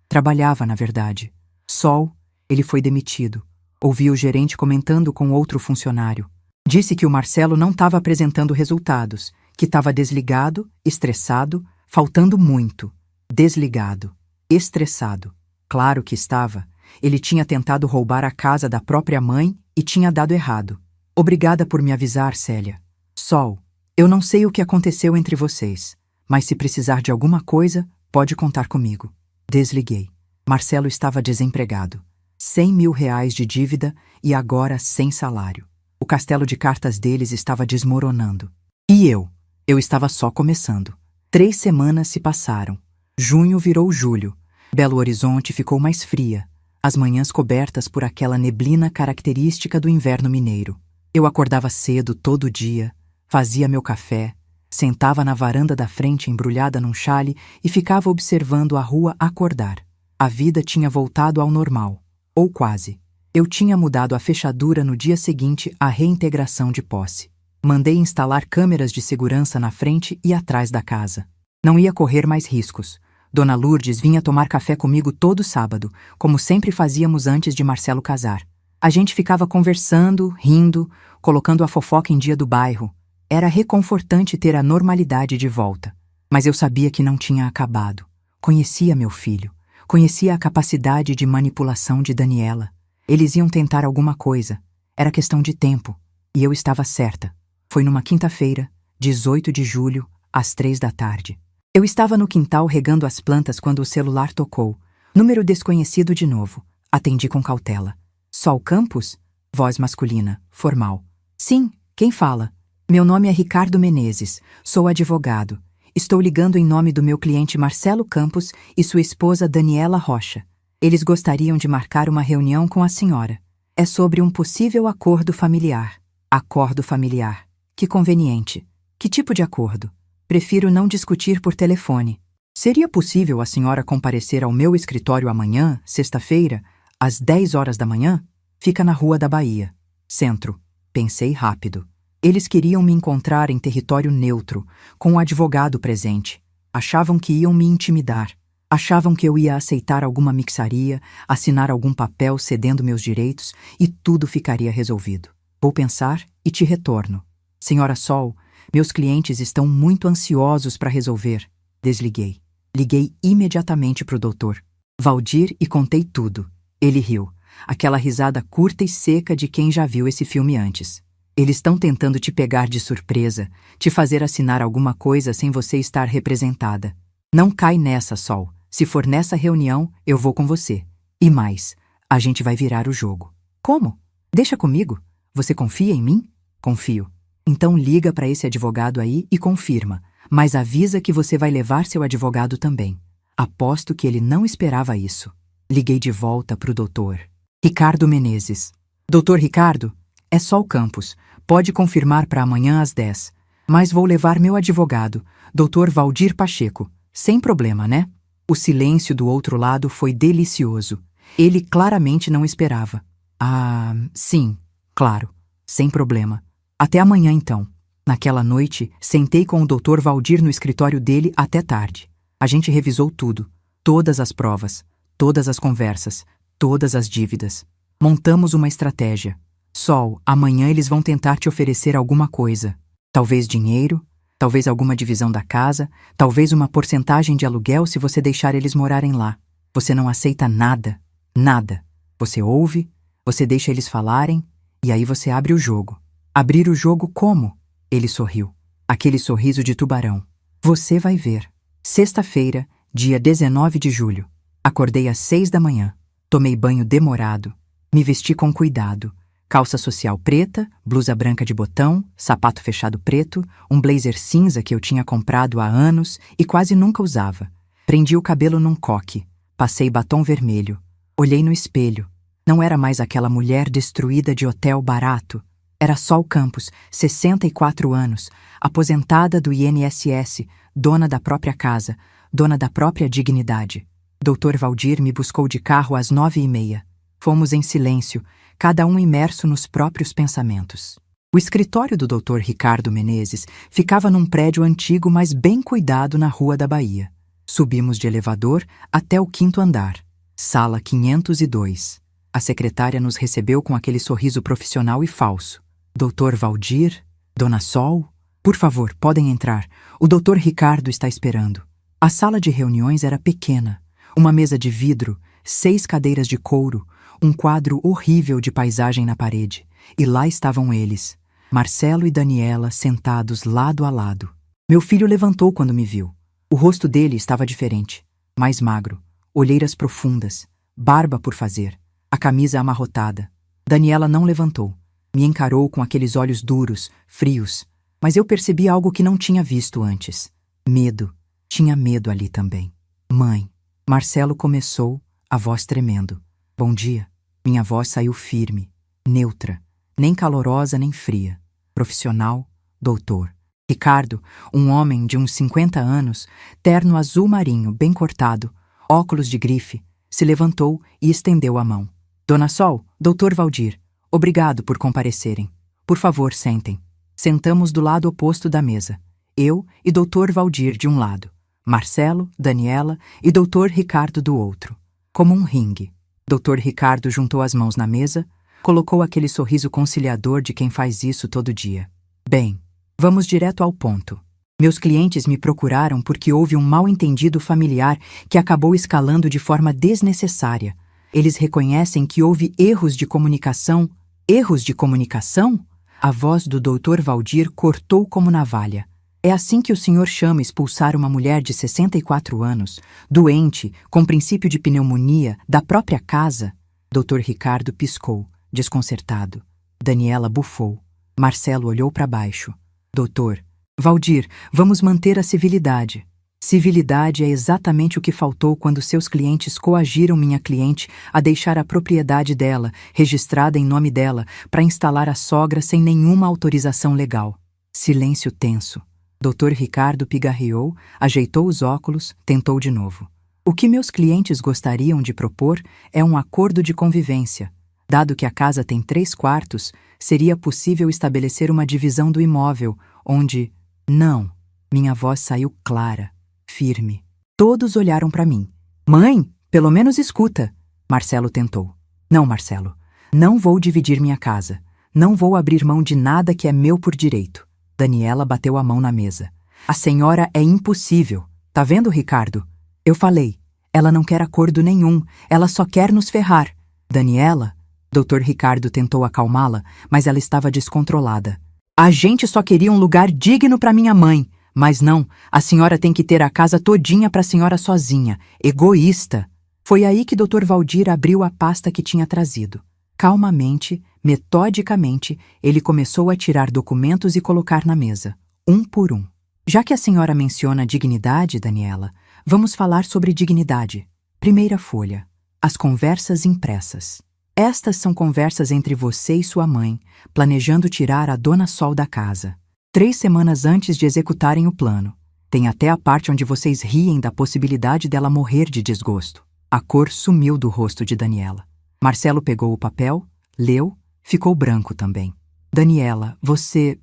Trabalhava, na verdade. Sol, ele foi demitido. Ouvi o gerente comentando com outro funcionário. Disse que o Marcelo não estava apresentando resultados, que estava desligado, estressado, faltando muito. Desligado, estressado. Claro que estava. Ele tinha tentado roubar a casa da própria mãe e tinha dado errado. Obrigada por me avisar, Célia. Sol, eu não sei o que aconteceu entre vocês, mas se precisar de alguma coisa, pode contar comigo. Desliguei. Marcelo estava desempregado. 100 mil reais de dívida e agora sem salário. O castelo de cartas deles estava desmoronando. E eu estava só começando. 3 semanas se passaram. Junho virou julho. Belo Horizonte ficou mais fria, as manhãs cobertas por aquela neblina característica do inverno mineiro. Eu acordava cedo todo dia, fazia meu café, sentava na varanda da frente embrulhada num chale e ficava observando a rua acordar. A vida tinha voltado ao normal, ou quase. Eu tinha mudado a fechadura no dia seguinte à reintegração de posse. Mandei instalar câmeras de segurança na frente e atrás da casa. Não ia correr mais riscos. Dona Lourdes vinha tomar café comigo todo sábado, como sempre fazíamos antes de Marcelo casar. A gente ficava conversando, rindo, colocando a fofoca em dia do bairro. Era reconfortante ter a normalidade de volta. Mas eu sabia que não tinha acabado. Conhecia meu filho. Conhecia a capacidade de manipulação de Daniela. Eles iam tentar alguma coisa. Era questão de tempo. E eu estava certa. Foi numa quinta-feira, 18 de julho, às 3 da tarde. Eu estava no quintal regando as plantas quando o celular tocou. Número desconhecido de novo. Atendi com cautela. Sol Campos? Voz masculina, formal. Sim, quem fala? Meu nome é Ricardo Menezes. Sou advogado. Estou ligando em nome do meu cliente Marcelo Campos e sua esposa Daniela Rocha. Eles gostariam de marcar uma reunião com a senhora. É sobre um possível acordo familiar. Acordo familiar. Que conveniente. Que tipo de acordo? Prefiro não discutir por telefone. Seria possível a senhora comparecer ao meu escritório amanhã, sexta-feira, às 10 horas da manhã? Fica na Rua da Bahia. Centro. Pensei rápido. Eles queriam me encontrar em território neutro, com o advogado presente. Achavam que iam me intimidar. Achavam que eu ia aceitar alguma mixaria, assinar algum papel cedendo meus direitos e tudo ficaria resolvido. Vou pensar e te retorno. Senhora Sol, meus clientes estão muito ansiosos para resolver. Desliguei. Liguei imediatamente para o doutor Valdir e contei tudo. Ele riu. Aquela risada curta e seca de quem já viu esse filme antes. Eles estão tentando te pegar de surpresa, te fazer assinar alguma coisa sem você estar representada. Não cai nessa, Sol. Se for nessa reunião, eu vou com você. E mais, a gente vai virar o jogo. Como? Deixa comigo. Você confia em mim? Confio. Então liga para esse advogado aí e confirma, mas avisa que você vai levar seu advogado também. Aposto que ele não esperava isso. Liguei de volta para o doutor Ricardo Menezes. Doutor Ricardo, é Sol Campos. Pode confirmar para amanhã às 10. Mas vou levar meu advogado, doutor Valdir Pacheco. Sem problema, né? O silêncio do outro lado foi delicioso. Ele claramente não esperava. Ah, sim, claro. Sem problema. Até amanhã, então. Naquela noite, sentei com o Dr. Valdir no escritório dele até tarde. A gente revisou tudo. Todas as provas, todas as conversas, todas as dívidas. Montamos uma estratégia. Sol, amanhã eles vão tentar te oferecer alguma coisa. Talvez dinheiro, talvez alguma divisão da casa, talvez uma porcentagem de aluguel se você deixar eles morarem lá. Você não aceita nada. Nada. Você ouve, você deixa eles falarem, e aí você abre o jogo. Abrir o jogo como? Ele sorriu. Aquele sorriso de tubarão. Você vai ver. Sexta-feira, dia 19 de julho. Acordei às 6 da manhã. Tomei banho demorado. Me vesti com cuidado. Calça social preta, blusa branca de botão, sapato fechado preto, um blazer cinza que eu tinha comprado há anos e quase nunca usava. Prendi o cabelo num coque. Passei batom vermelho. Olhei no espelho. Não era mais aquela mulher destruída de hotel barato. Era Sol Campos, 64 anos, aposentada do INSS, dona da própria casa, dona da própria dignidade. Dr. Valdir me buscou de carro às 9h30. Fomos em silêncio, cada um imerso nos próprios pensamentos. O escritório do Dr. Ricardo Menezes ficava num prédio antigo, mas bem cuidado na Rua da Bahia. Subimos de elevador até o 5º andar, sala 502. A secretária nos recebeu com aquele sorriso profissional e falso. Dr. Valdir, Dona Sol, por favor, podem entrar. O Dr. Ricardo está esperando. A sala de reuniões era pequena. Uma mesa de vidro, 6 cadeiras de couro, um quadro horrível de paisagem na parede. E lá estavam eles, Marcelo e Daniela, sentados lado a lado. Meu filho levantou quando me viu. O rosto dele estava diferente, mais magro, olheiras profundas, barba por fazer, a camisa amarrotada. Daniela não levantou. Me encarou com aqueles olhos duros, frios, mas eu percebi algo que não tinha visto antes. Medo. Tinha medo ali também. Mãe. Marcelo começou, a voz tremendo. Bom dia. Minha voz saiu firme, neutra, nem calorosa nem fria. Profissional, doutor. Ricardo, um homem de uns 50 anos, terno azul marinho, bem cortado, óculos de grife, se levantou e estendeu a mão. Dona Sol, Dr. Valdir, obrigado por comparecerem. Por favor, sentem. Sentamos do lado oposto da mesa. Eu e Dr. Valdir de um lado, Marcelo, Daniela e Dr. Ricardo do outro. Como um ringue. Dr. Ricardo juntou as mãos na mesa, colocou aquele sorriso conciliador de quem faz isso todo dia. Bem, vamos direto ao ponto. Meus clientes me procuraram porque houve um mal-entendido familiar que acabou escalando de forma desnecessária. Eles reconhecem que houve erros de comunicação. Erros de comunicação? A voz do Dr. Valdir cortou como navalha. É assim que o senhor chama expulsar uma mulher de 64 anos, doente, com princípio de pneumonia, da própria casa? Dr. Ricardo piscou, desconcertado. Daniela bufou. Marcelo olhou para baixo. Doutor Valdir, vamos manter a civilidade. Civilidade é exatamente o que faltou quando seus clientes coagiram minha cliente a deixar a propriedade dela, registrada em nome dela, para instalar a sogra sem nenhuma autorização legal. Silêncio tenso. Dr. Ricardo pigarreou, ajeitou os óculos, tentou de novo. O que meus clientes gostariam de propor é um acordo de convivência. Dado que a casa tem 3 quartos, seria possível estabelecer uma divisão do imóvel, onde... Não. Minha voz saiu clara, firme. Todos olharam para mim. Mãe, pelo menos escuta. Marcelo tentou. Não, Marcelo. Não vou dividir minha casa. Não vou abrir mão de nada que é meu por direito. Daniela bateu a mão na mesa. A senhora é impossível. Tá vendo, Ricardo? Eu falei. Ela não quer acordo nenhum. Ela só quer nos ferrar. Daniela? Dr. Ricardo tentou acalmá-la, mas ela estava descontrolada. A gente só queria um lugar digno para minha mãe. Mas não, a senhora tem que ter a casa todinha para a senhora sozinha. Egoísta. Foi aí que Dr. Valdir abriu a pasta que tinha trazido. Calmamente, metodicamente, ele começou a tirar documentos e colocar na mesa, um por um. Já que a senhora menciona dignidade, Daniela, vamos falar sobre dignidade. Primeira folha. As conversas impressas. Estas são conversas entre você e sua mãe, planejando tirar a Dona Sol da casa. 3 semanas antes de executarem o plano. Tem até a parte onde vocês riem da possibilidade dela morrer de desgosto. A cor sumiu do rosto de Daniela. Marcelo pegou o papel, leu, ficou branco também. Daniela, você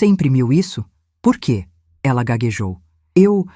imprimiu isso? Por quê? Ela gaguejou. Eu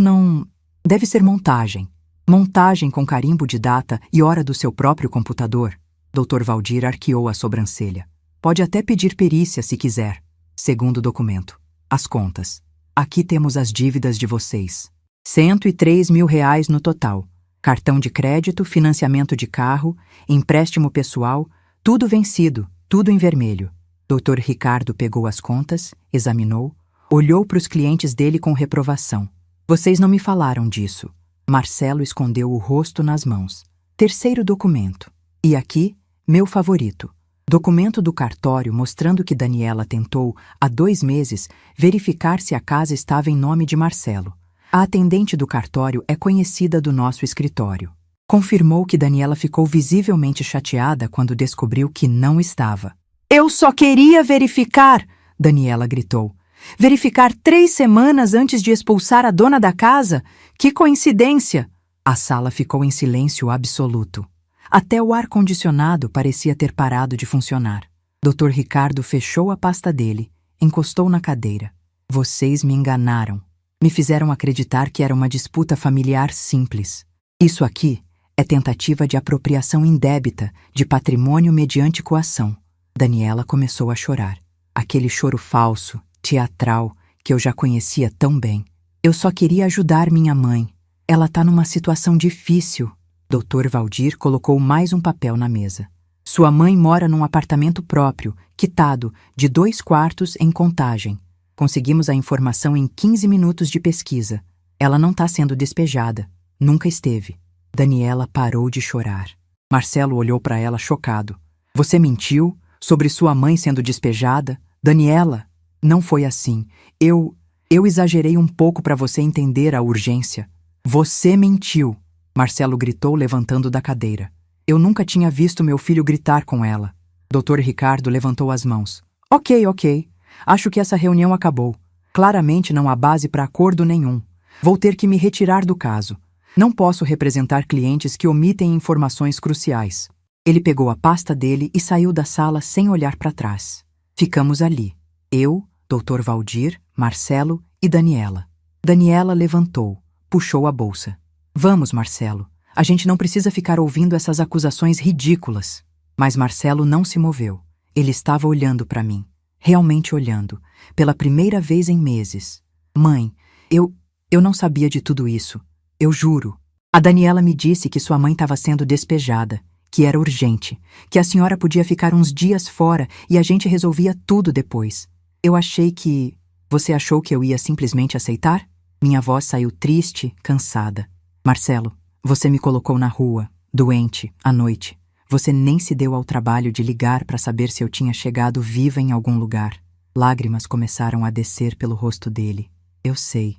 não... Deve ser montagem. Montagem com carimbo de data e hora do seu próprio computador. Dr. Valdir arqueou a sobrancelha. Pode até pedir perícia se quiser. Segundo documento. As contas. Aqui temos as dívidas de vocês. 103 mil reais no total. Cartão de crédito, financiamento de carro, empréstimo pessoal, tudo vencido, tudo em vermelho. Dr. Ricardo pegou as contas, examinou, olhou para os clientes dele com reprovação. Vocês não me falaram disso. Marcelo escondeu o rosto nas mãos. Terceiro documento. E aqui, meu favorito. Documento do cartório mostrando que Daniela tentou, há 2 meses, verificar se a casa estava em nome de Marcelo. A atendente do cartório é conhecida do nosso escritório. Confirmou que Daniela ficou visivelmente chateada quando descobriu que não estava. Eu só queria verificar, Daniela gritou. Verificar 3 semanas antes de expulsar a dona da casa? Que coincidência! A sala ficou em silêncio absoluto. Até o ar-condicionado parecia ter parado de funcionar. Dr. Ricardo fechou a pasta dele, encostou na cadeira. Vocês me enganaram. Me fizeram acreditar que era uma disputa familiar simples. Isso aqui é tentativa de apropriação indébita de patrimônio mediante coação. Daniela começou a chorar. Aquele choro falso, teatral, que eu já conhecia tão bem. Eu só queria ajudar minha mãe. Ela tá numa situação difícil. Dr. Valdir colocou mais um papel na mesa. Sua mãe mora num apartamento próprio, quitado, de 2 quartos em Contagem. Conseguimos a informação em 15 minutos de pesquisa. Ela não tá sendo despejada. Nunca esteve. Daniela parou de chorar. Marcelo olhou para ela chocado. Você mentiu sobre sua mãe sendo despejada? Daniela, não foi assim. Eu exagerei um pouco para você entender a urgência. Você mentiu, Marcelo gritou levantando da cadeira. Eu nunca tinha visto meu filho gritar com ela. Dr. Ricardo levantou as mãos. Ok. Acho que essa reunião acabou. Claramente não há base para acordo nenhum. Vou ter que me retirar do caso. Não posso representar clientes que omitem informações cruciais. Ele pegou a pasta dele e saiu da sala sem olhar para trás. Ficamos ali. Eu, Dr. Valdir, Marcelo e Daniela. Daniela levantou, puxou a bolsa. Vamos, Marcelo. A gente não precisa ficar ouvindo essas acusações ridículas. Mas Marcelo não se moveu. Ele estava olhando para mim. Realmente olhando. Pela primeira vez em meses. Mãe, eu não sabia de tudo isso. Eu juro. A Daniela me disse que sua mãe estava sendo despejada, que era urgente, que a senhora podia ficar uns dias fora e a gente resolvia tudo depois. Eu achei que... Você achou que eu ia simplesmente aceitar? Minha voz saiu triste, cansada. Marcelo, você me colocou na rua, doente, à noite. Você nem se deu ao trabalho de ligar para saber se eu tinha chegado viva em algum lugar. Lágrimas começaram a descer pelo rosto dele. Eu sei.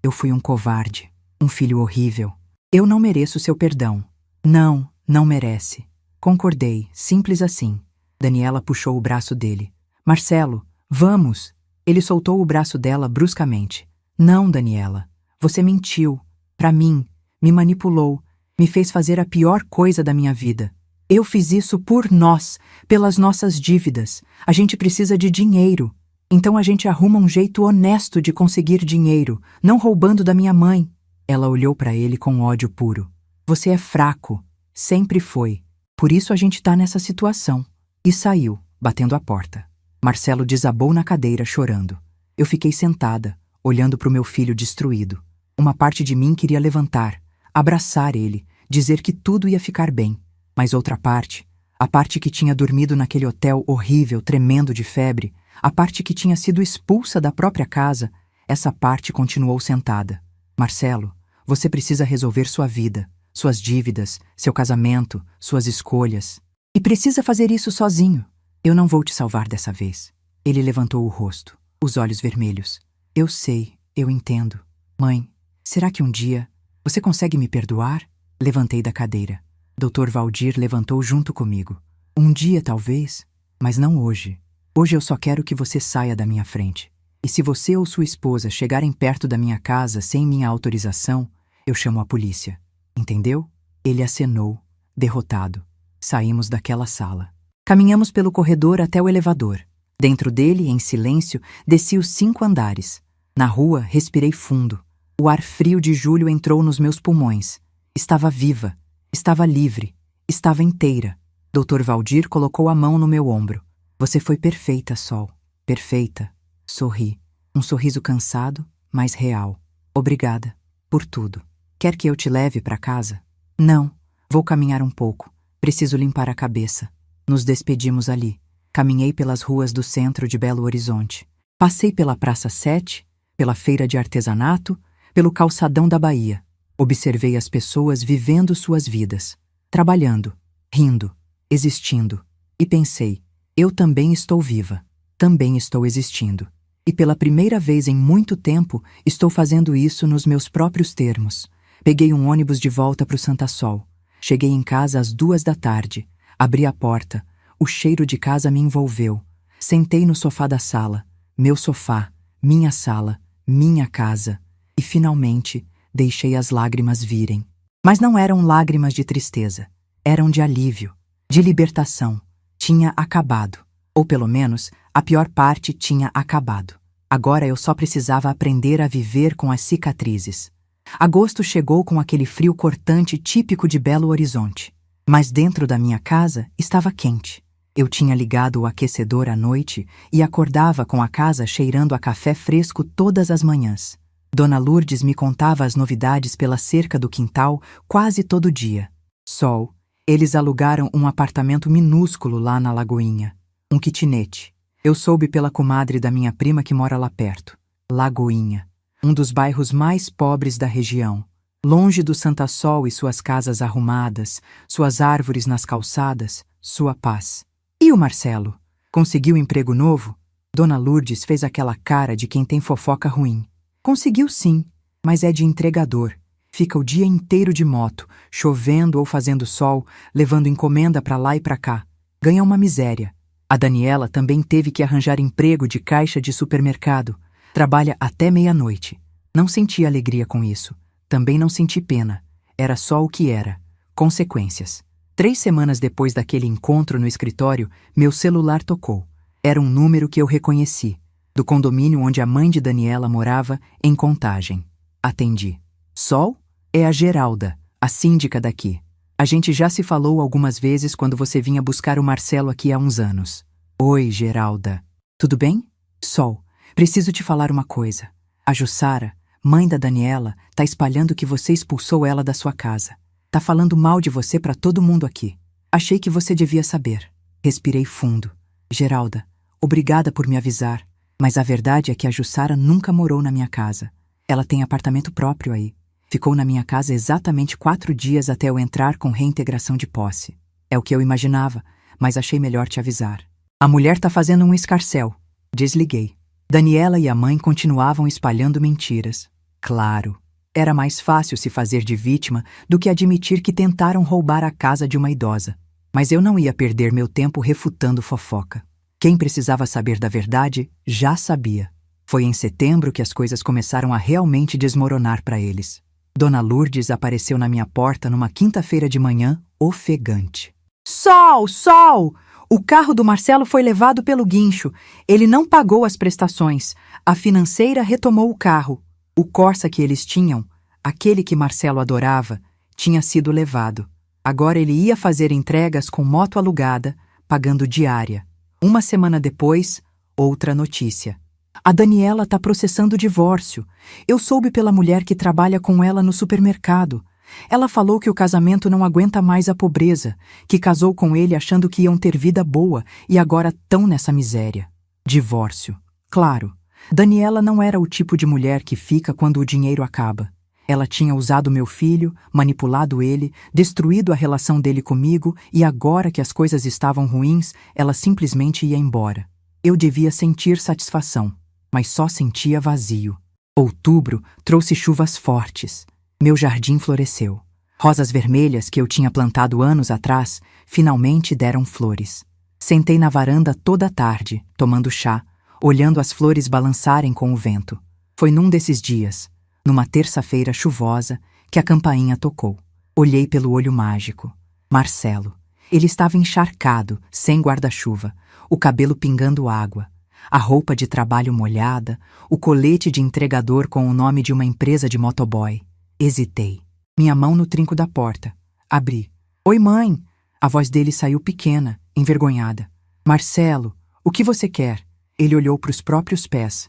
Eu fui um covarde, um filho horrível. Eu não mereço seu perdão. Não merece. Concordei, simples assim. Daniela puxou o braço dele. Marcelo, vamos! Ele soltou o braço dela bruscamente. Não, Daniela. Você mentiu. Para mim. Me manipulou. Me fez fazer a pior coisa da minha vida. Eu fiz isso por nós, pelas nossas dívidas. A gente precisa de dinheiro. Então a gente arruma um jeito honesto de conseguir dinheiro, não roubando da minha mãe. Ela olhou para ele com ódio puro. Você é fraco. Sempre foi. Por isso a gente tá nessa situação. E saiu, batendo a porta. Marcelo desabou na cadeira, chorando. Eu fiquei sentada, olhando para o meu filho destruído. Uma parte de mim queria levantar, abraçar ele, dizer que tudo ia ficar bem. Mas outra parte, a parte que tinha dormido naquele hotel horrível, tremendo de febre, a parte que tinha sido expulsa da própria casa, essa parte continuou sentada. Marcelo, você precisa resolver sua vida, suas dívidas, seu casamento, suas escolhas. E precisa fazer isso sozinho. Eu não vou te salvar dessa vez. Ele levantou o rosto, os olhos vermelhos. Eu sei, eu entendo. Mãe, será que um dia você consegue me perdoar? Levantei da cadeira. Dr. Valdir levantou junto comigo. Um dia, talvez, mas não hoje. Hoje eu só quero que você saia da minha frente. E se você ou sua esposa chegarem perto da minha casa sem minha autorização, eu chamo a polícia. Entendeu? Ele acenou, derrotado. Saímos daquela sala. Caminhamos pelo corredor até o elevador. Dentro dele, em silêncio, desci os 5 andares. Na rua, respirei fundo. O ar frio de julho entrou nos meus pulmões. Estava viva. Estava livre. Estava inteira. Dr. Valdir colocou a mão no meu ombro. Você foi perfeita, Sol. Perfeita. Sorri. Um sorriso cansado, mas real. Obrigada. Por tudo. Quer que eu te leve para casa? Não. Vou caminhar um pouco. Preciso limpar a cabeça. Nos despedimos ali. Caminhei pelas ruas do centro de Belo Horizonte. Passei pela Praça 7, pela feira de artesanato, pelo calçadão da Bahia. Observei as pessoas vivendo suas vidas. Trabalhando. Rindo. Existindo. E pensei, eu também estou viva. Também estou existindo. E pela primeira vez em muito tempo, estou fazendo isso nos meus próprios termos. Peguei um ônibus de volta para o Santa Sol. Cheguei em casa às 2 da tarde. Abri a porta. O cheiro de casa me envolveu. Sentei no sofá da sala. Meu sofá, minha sala, minha casa. E finalmente deixei as lágrimas virem. Mas não eram lágrimas de tristeza. Eram de alívio, de libertação. Tinha acabado. Ou pelo menos, a pior parte tinha acabado. Agora eu só precisava aprender a viver com as cicatrizes. Agosto chegou com aquele frio cortante típico de Belo Horizonte. Mas dentro da minha casa estava quente. Eu tinha ligado o aquecedor à noite e acordava com a casa cheirando a café fresco todas as manhãs. Dona Lourdes me contava as novidades pela cerca do quintal quase todo dia. Sol, eles alugaram um apartamento minúsculo lá na Lagoinha. Um kitnet. Eu soube pela comadre da minha prima que mora lá perto. Lagoinha. Um dos bairros mais pobres da região. Longe do Santa Sol e suas casas arrumadas, suas árvores nas calçadas, sua paz. E o Marcelo? Conseguiu emprego novo? Dona Lourdes fez aquela cara de quem tem fofoca ruim. Conseguiu sim, mas é de entregador. Fica o dia inteiro de moto, chovendo ou fazendo sol, levando encomenda pra lá e pra cá. Ganha uma miséria. A Daniela também teve que arranjar emprego de caixa de supermercado. Trabalha até meia-noite. Não senti alegria com isso. Também não senti pena. Era só o que era. Consequências. 3 semanas depois daquele encontro no escritório, meu celular tocou. Era um número que eu reconheci, do condomínio onde a mãe de Daniela morava, em Contagem. Atendi. Sol? É a Geralda, a síndica daqui. A gente já se falou algumas vezes quando você vinha buscar o Marcelo aqui há uns anos. Oi, Geralda. Tudo bem? Sol, preciso te falar uma coisa. A Jussara, mãe da Daniela, tá espalhando que você expulsou ela da sua casa. Tá falando mal de você pra todo mundo aqui. Achei que você devia saber. Respirei fundo. Geralda, obrigada por me avisar, mas a verdade é que a Jussara nunca morou na minha casa. Ela tem apartamento próprio aí. Ficou na minha casa exatamente 4 dias até eu entrar com reintegração de posse. É o que eu imaginava, mas achei melhor te avisar. A mulher tá fazendo um escarcéu. Desliguei. Daniela e a mãe continuavam espalhando mentiras. Claro, era mais fácil se fazer de vítima do que admitir que tentaram roubar a casa de uma idosa. Mas eu não ia perder meu tempo refutando fofoca. Quem precisava saber da verdade já sabia. Foi em setembro que as coisas começaram a realmente desmoronar para eles. Dona Lourdes apareceu na minha porta numa quinta-feira de manhã, ofegante. Sol, Sol! O carro do Marcelo foi levado pelo guincho. Ele não pagou as prestações. A financeira retomou o carro. O Corsa que eles tinham, aquele que Marcelo adorava, tinha sido levado. Agora ele ia fazer entregas com moto alugada, pagando diária. 1 semana depois, outra notícia. A Daniela tá processando o divórcio. Eu soube pela mulher que trabalha com ela no supermercado. Ela falou que o casamento não aguenta mais a pobreza, que casou com ele achando que iam ter vida boa e agora tão nessa miséria. Divórcio. Claro, Daniela não era o tipo de mulher que fica quando o dinheiro acaba. Ela tinha usado meu filho, manipulado ele, destruído a relação dele comigo e agora que as coisas estavam ruins, ela simplesmente ia embora. Eu devia sentir satisfação, mas só sentia vazio. Outubro trouxe chuvas fortes. Meu jardim floresceu. Rosas vermelhas que eu tinha plantado anos atrás, finalmente deram flores. Sentei na varanda toda a tarde, tomando chá, olhando as flores balançarem com o vento. Foi num desses dias, numa terça-feira chuvosa, que a campainha tocou. Olhei pelo olho mágico. Marcelo. Ele estava encharcado, sem guarda-chuva, o cabelo pingando água, a roupa de trabalho molhada, o colete de entregador com o nome de uma empresa de motoboy. Hesitei. Minha mão no trinco da porta. Abri. Oi, mãe! A voz dele saiu pequena, envergonhada. Marcelo, o que você quer? Ele olhou para os próprios pés.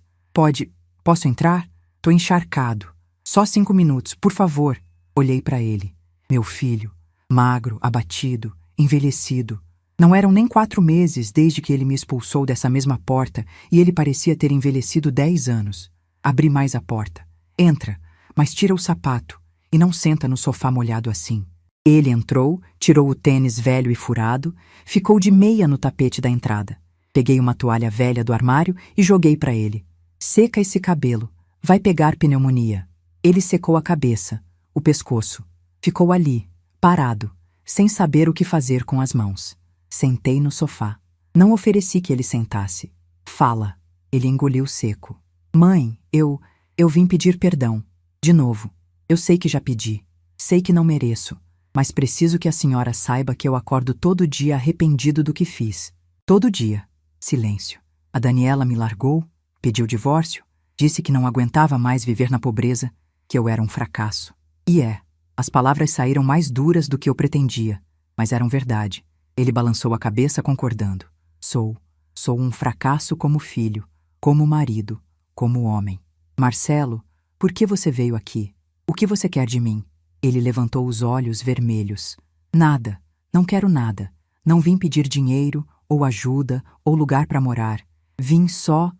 Posso entrar? Tô encharcado. Só 5 minutos, por favor. Olhei para ele. Meu filho, magro, abatido, envelhecido. Não eram nem 4 meses desde que ele me expulsou dessa mesma porta e ele parecia ter envelhecido 10 anos. Abri mais a porta. Entra, mas tira o sapato e não senta no sofá molhado assim. Ele entrou, tirou o tênis velho e furado, ficou de meia no tapete da entrada. Peguei uma toalha velha do armário e joguei para ele. Seca esse cabelo. Vai pegar pneumonia. Ele secou a cabeça, o pescoço. Ficou ali, parado, sem saber o que fazer com as mãos. Sentei no sofá. Não ofereci que ele sentasse. Fala. Ele engoliu seco. Mãe, eu vim pedir perdão. De novo. Eu sei que já pedi. Sei que não mereço. Mas preciso que a senhora saiba que eu acordo todo dia arrependido do que fiz. Todo dia. Silêncio. A Daniela me largou, pediu divórcio, disse que não aguentava mais viver na pobreza, que eu era um fracasso. E as palavras saíram mais duras do que eu pretendia, mas eram verdade. Ele balançou a cabeça concordando. Sou um fracasso como filho, como marido, como homem. Marcelo, por que você veio aqui? O que você quer de mim? Ele levantou os olhos vermelhos. Nada, não quero nada. Não vim pedir dinheiro, ou ajuda, ou lugar para morar. Vim só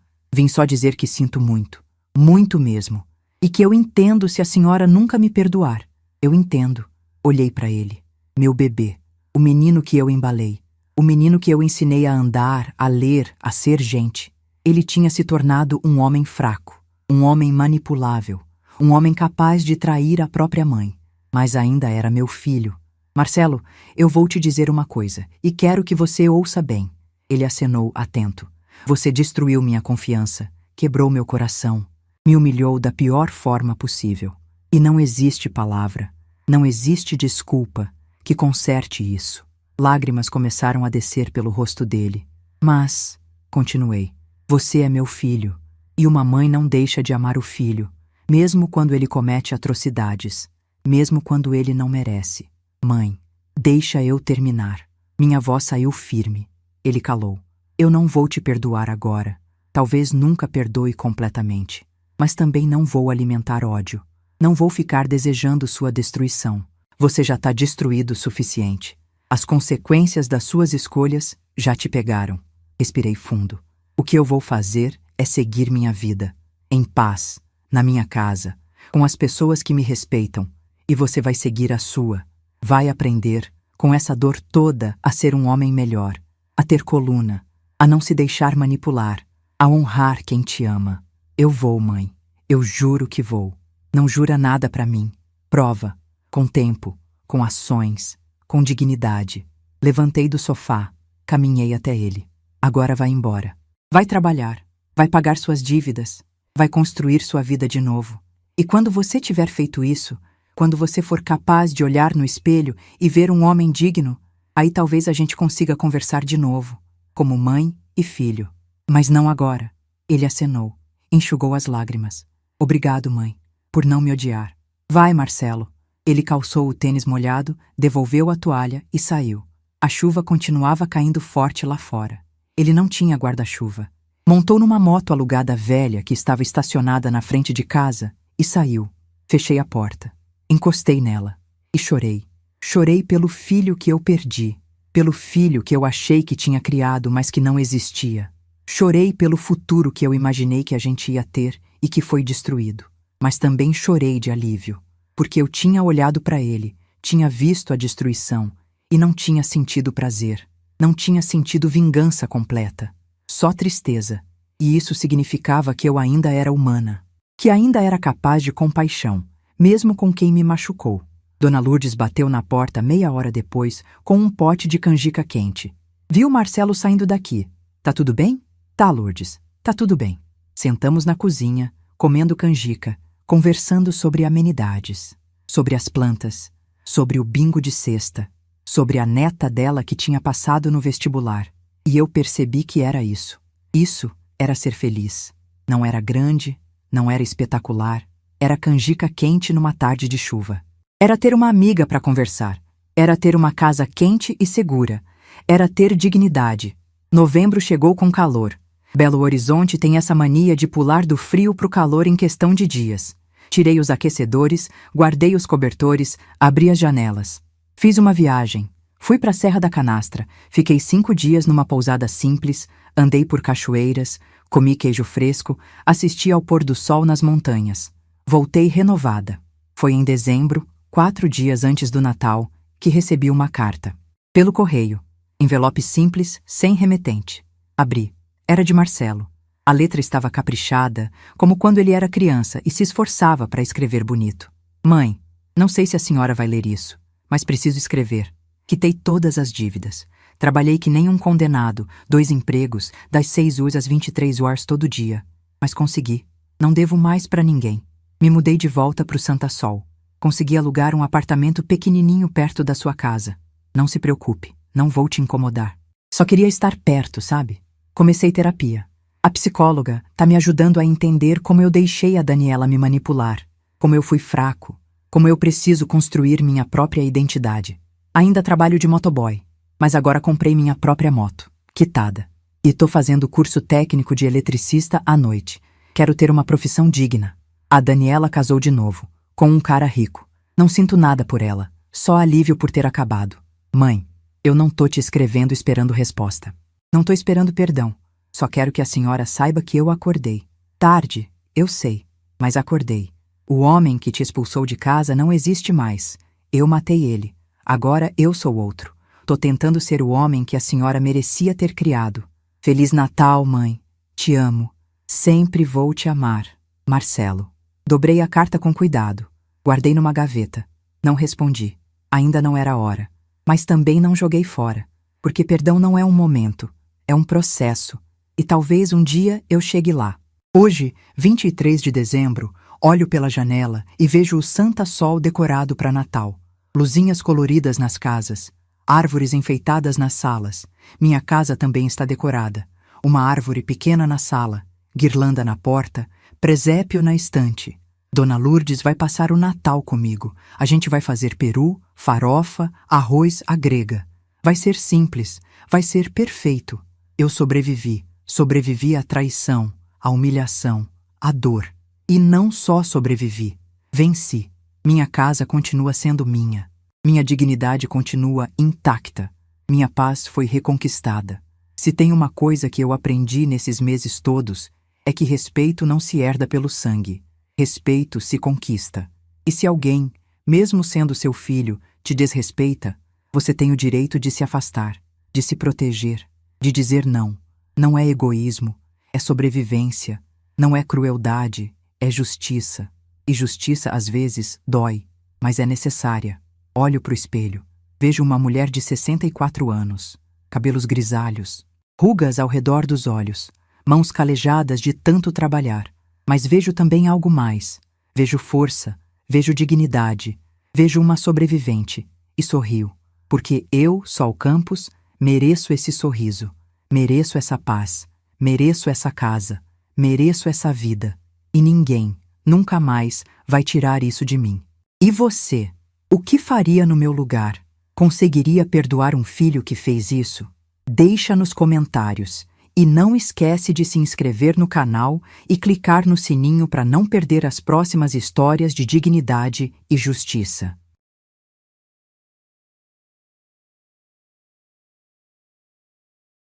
dizer que sinto muito, muito mesmo. E que eu entendo se a senhora nunca me perdoar. Eu entendo. Olhei para ele. Meu bebê. O menino que eu embalei. O menino que eu ensinei a andar, a ler, a ser gente. Ele tinha se tornado um homem fraco. Um homem manipulável. Um homem capaz de trair a própria mãe. Mas ainda era meu filho. Marcelo, eu vou te dizer uma coisa, e quero que você ouça bem. Ele acenou, atento. Você destruiu minha confiança, quebrou meu coração, me humilhou da pior forma possível. E não existe palavra, não existe desculpa que conserte isso. Lágrimas começaram a descer pelo rosto dele. Mas, continuei, você é meu filho, e uma mãe não deixa de amar o filho, mesmo quando ele comete atrocidades, mesmo quando ele não merece. Mãe, deixa eu terminar. Minha voz saiu firme. Ele calou. Eu não vou te perdoar agora. Talvez nunca perdoe completamente. Mas também não vou alimentar ódio. Não vou ficar desejando sua destruição. Você já está destruído o suficiente. As consequências das suas escolhas já te pegaram. Respirei fundo. O que eu vou fazer é seguir minha vida. Em paz, na minha casa, com as pessoas que me respeitam. E você vai seguir a sua. Vai aprender, com essa dor toda, a ser um homem melhor, a ter coluna, a não se deixar manipular, a honrar quem te ama. Eu vou, mãe. Eu juro que vou. Não jura nada pra mim. Prova, com tempo, com ações, com dignidade. Levantei do sofá, caminhei até ele. Agora vai embora. Vai trabalhar, vai pagar suas dívidas, vai construir sua vida de novo. E quando você tiver feito isso, quando você for capaz de olhar no espelho e ver um homem digno, aí talvez a gente consiga conversar de novo, como mãe e filho. Mas não agora. Ele acenou, enxugou as lágrimas. Obrigado, mãe, por não me odiar. Vai, Marcelo. Ele calçou o tênis molhado, devolveu a toalha e saiu. A chuva continuava caindo forte lá fora. Ele não tinha guarda-chuva. Montou numa moto alugada velha que estava estacionada na frente de casa e saiu. Fechei a porta. Encostei nela e chorei. Chorei pelo filho que eu perdi, pelo filho que eu achei que tinha criado, mas que não existia. Chorei pelo futuro que eu imaginei que a gente ia ter e que foi destruído. Mas também chorei de alívio, porque eu tinha olhado para ele, tinha visto a destruição e não tinha sentido prazer, não tinha sentido vingança completa, só tristeza. E isso significava que eu ainda era humana, que ainda era capaz de compaixão, mesmo com quem me machucou. Dona Lourdes bateu na porta meia hora depois com um pote de canjica quente. Viu Marcelo saindo daqui. Tá tudo bem? Tá, Lourdes. Tá tudo bem. Sentamos na cozinha, comendo canjica, conversando sobre amenidades, sobre as plantas, sobre o bingo de sexta, sobre a neta dela que tinha passado no vestibular. E eu percebi que era isso. Isso era ser feliz. Não era grande, não era espetacular. Era canjica quente numa tarde de chuva. Era ter uma amiga para conversar. Era ter uma casa quente e segura. Era ter dignidade. Novembro chegou com calor. Belo Horizonte tem essa mania de pular do frio pro calor em questão de dias. Tirei os aquecedores, guardei os cobertores, abri as janelas. Fiz uma viagem. Fui para a Serra da Canastra. Fiquei 5 dias numa pousada simples, andei por cachoeiras, comi queijo fresco, assisti ao pôr do sol nas montanhas. Voltei renovada. Foi em dezembro, 4 dias antes do Natal, que recebi uma carta. Pelo correio. Envelope simples, sem remetente. Abri. Era de Marcelo. A letra estava caprichada, como quando ele era criança e se esforçava para escrever bonito. Mãe, não sei se a senhora vai ler isso, mas preciso escrever. Quitei todas as dívidas. Trabalhei que nem um condenado, 2 empregos, das 6 horas às 23 horas todo dia. Mas consegui. Não devo mais para ninguém. Me mudei de volta para o Santa Sol. Consegui alugar um apartamento pequenininho perto da sua casa. Não se preocupe, não vou te incomodar. Só queria estar perto, sabe? Comecei terapia. A psicóloga tá me ajudando a entender como eu deixei a Daniela me manipular, como eu fui fraco, como eu preciso construir minha própria identidade. Ainda trabalho de motoboy, mas agora comprei minha própria moto, quitada. E tô fazendo curso técnico de eletricista à noite. Quero ter uma profissão digna. A Daniela casou de novo, com um cara rico. Não sinto nada por ela, só alívio por ter acabado. Mãe, eu não tô te escrevendo esperando resposta. Não tô esperando perdão. Só quero que a senhora saiba que eu acordei. Tarde, eu sei, mas acordei. O homem que te expulsou de casa não existe mais. Eu matei ele. Agora eu sou outro. Tô tentando ser o homem que a senhora merecia ter criado. Feliz Natal, mãe. Te amo. Sempre vou te amar. Marcelo. Dobrei a carta com cuidado. Guardei numa gaveta. Não respondi. Ainda não era hora. Mas também não joguei fora. Porque perdão não é um momento. É um processo. E talvez um dia eu chegue lá. Hoje, 23 de dezembro, olho pela janela e vejo o Santa Sol decorado para Natal. Luzinhas coloridas nas casas. Árvores enfeitadas nas salas. Minha casa também está decorada. Uma árvore pequena na sala. Guirlanda na porta. Presépio na estante. Dona Lourdes vai passar o Natal comigo. A gente vai fazer peru, farofa, arroz à grega. Vai ser simples. Vai ser perfeito. Eu sobrevivi. Sobrevivi à traição, à humilhação, à dor. E não só sobrevivi. Venci. Minha casa continua sendo minha. Minha dignidade continua intacta. Minha paz foi reconquistada. Se tem uma coisa que eu aprendi nesses meses todos, é que respeito não se herda pelo sangue. Respeito se conquista. E se alguém, mesmo sendo seu filho, te desrespeita, você tem o direito de se afastar, de se proteger, de dizer não. Não é egoísmo, é sobrevivência. Não é crueldade, é justiça. E justiça, às vezes, dói, mas é necessária. Olho pro espelho. Vejo uma mulher de 64 anos, cabelos grisalhos, rugas ao redor dos olhos, mãos calejadas de tanto trabalhar. Mas vejo também algo mais. Vejo força, vejo dignidade, vejo uma sobrevivente. E sorrio, porque eu, Sol Campos, mereço esse sorriso, mereço essa paz, mereço essa casa, mereço essa vida. E ninguém, nunca mais, vai tirar isso de mim. E você? O que faria no meu lugar? Conseguiria perdoar um filho que fez isso? Deixa nos comentários. E não esquece de se inscrever no canal e clicar no sininho para não perder as próximas histórias de dignidade e justiça.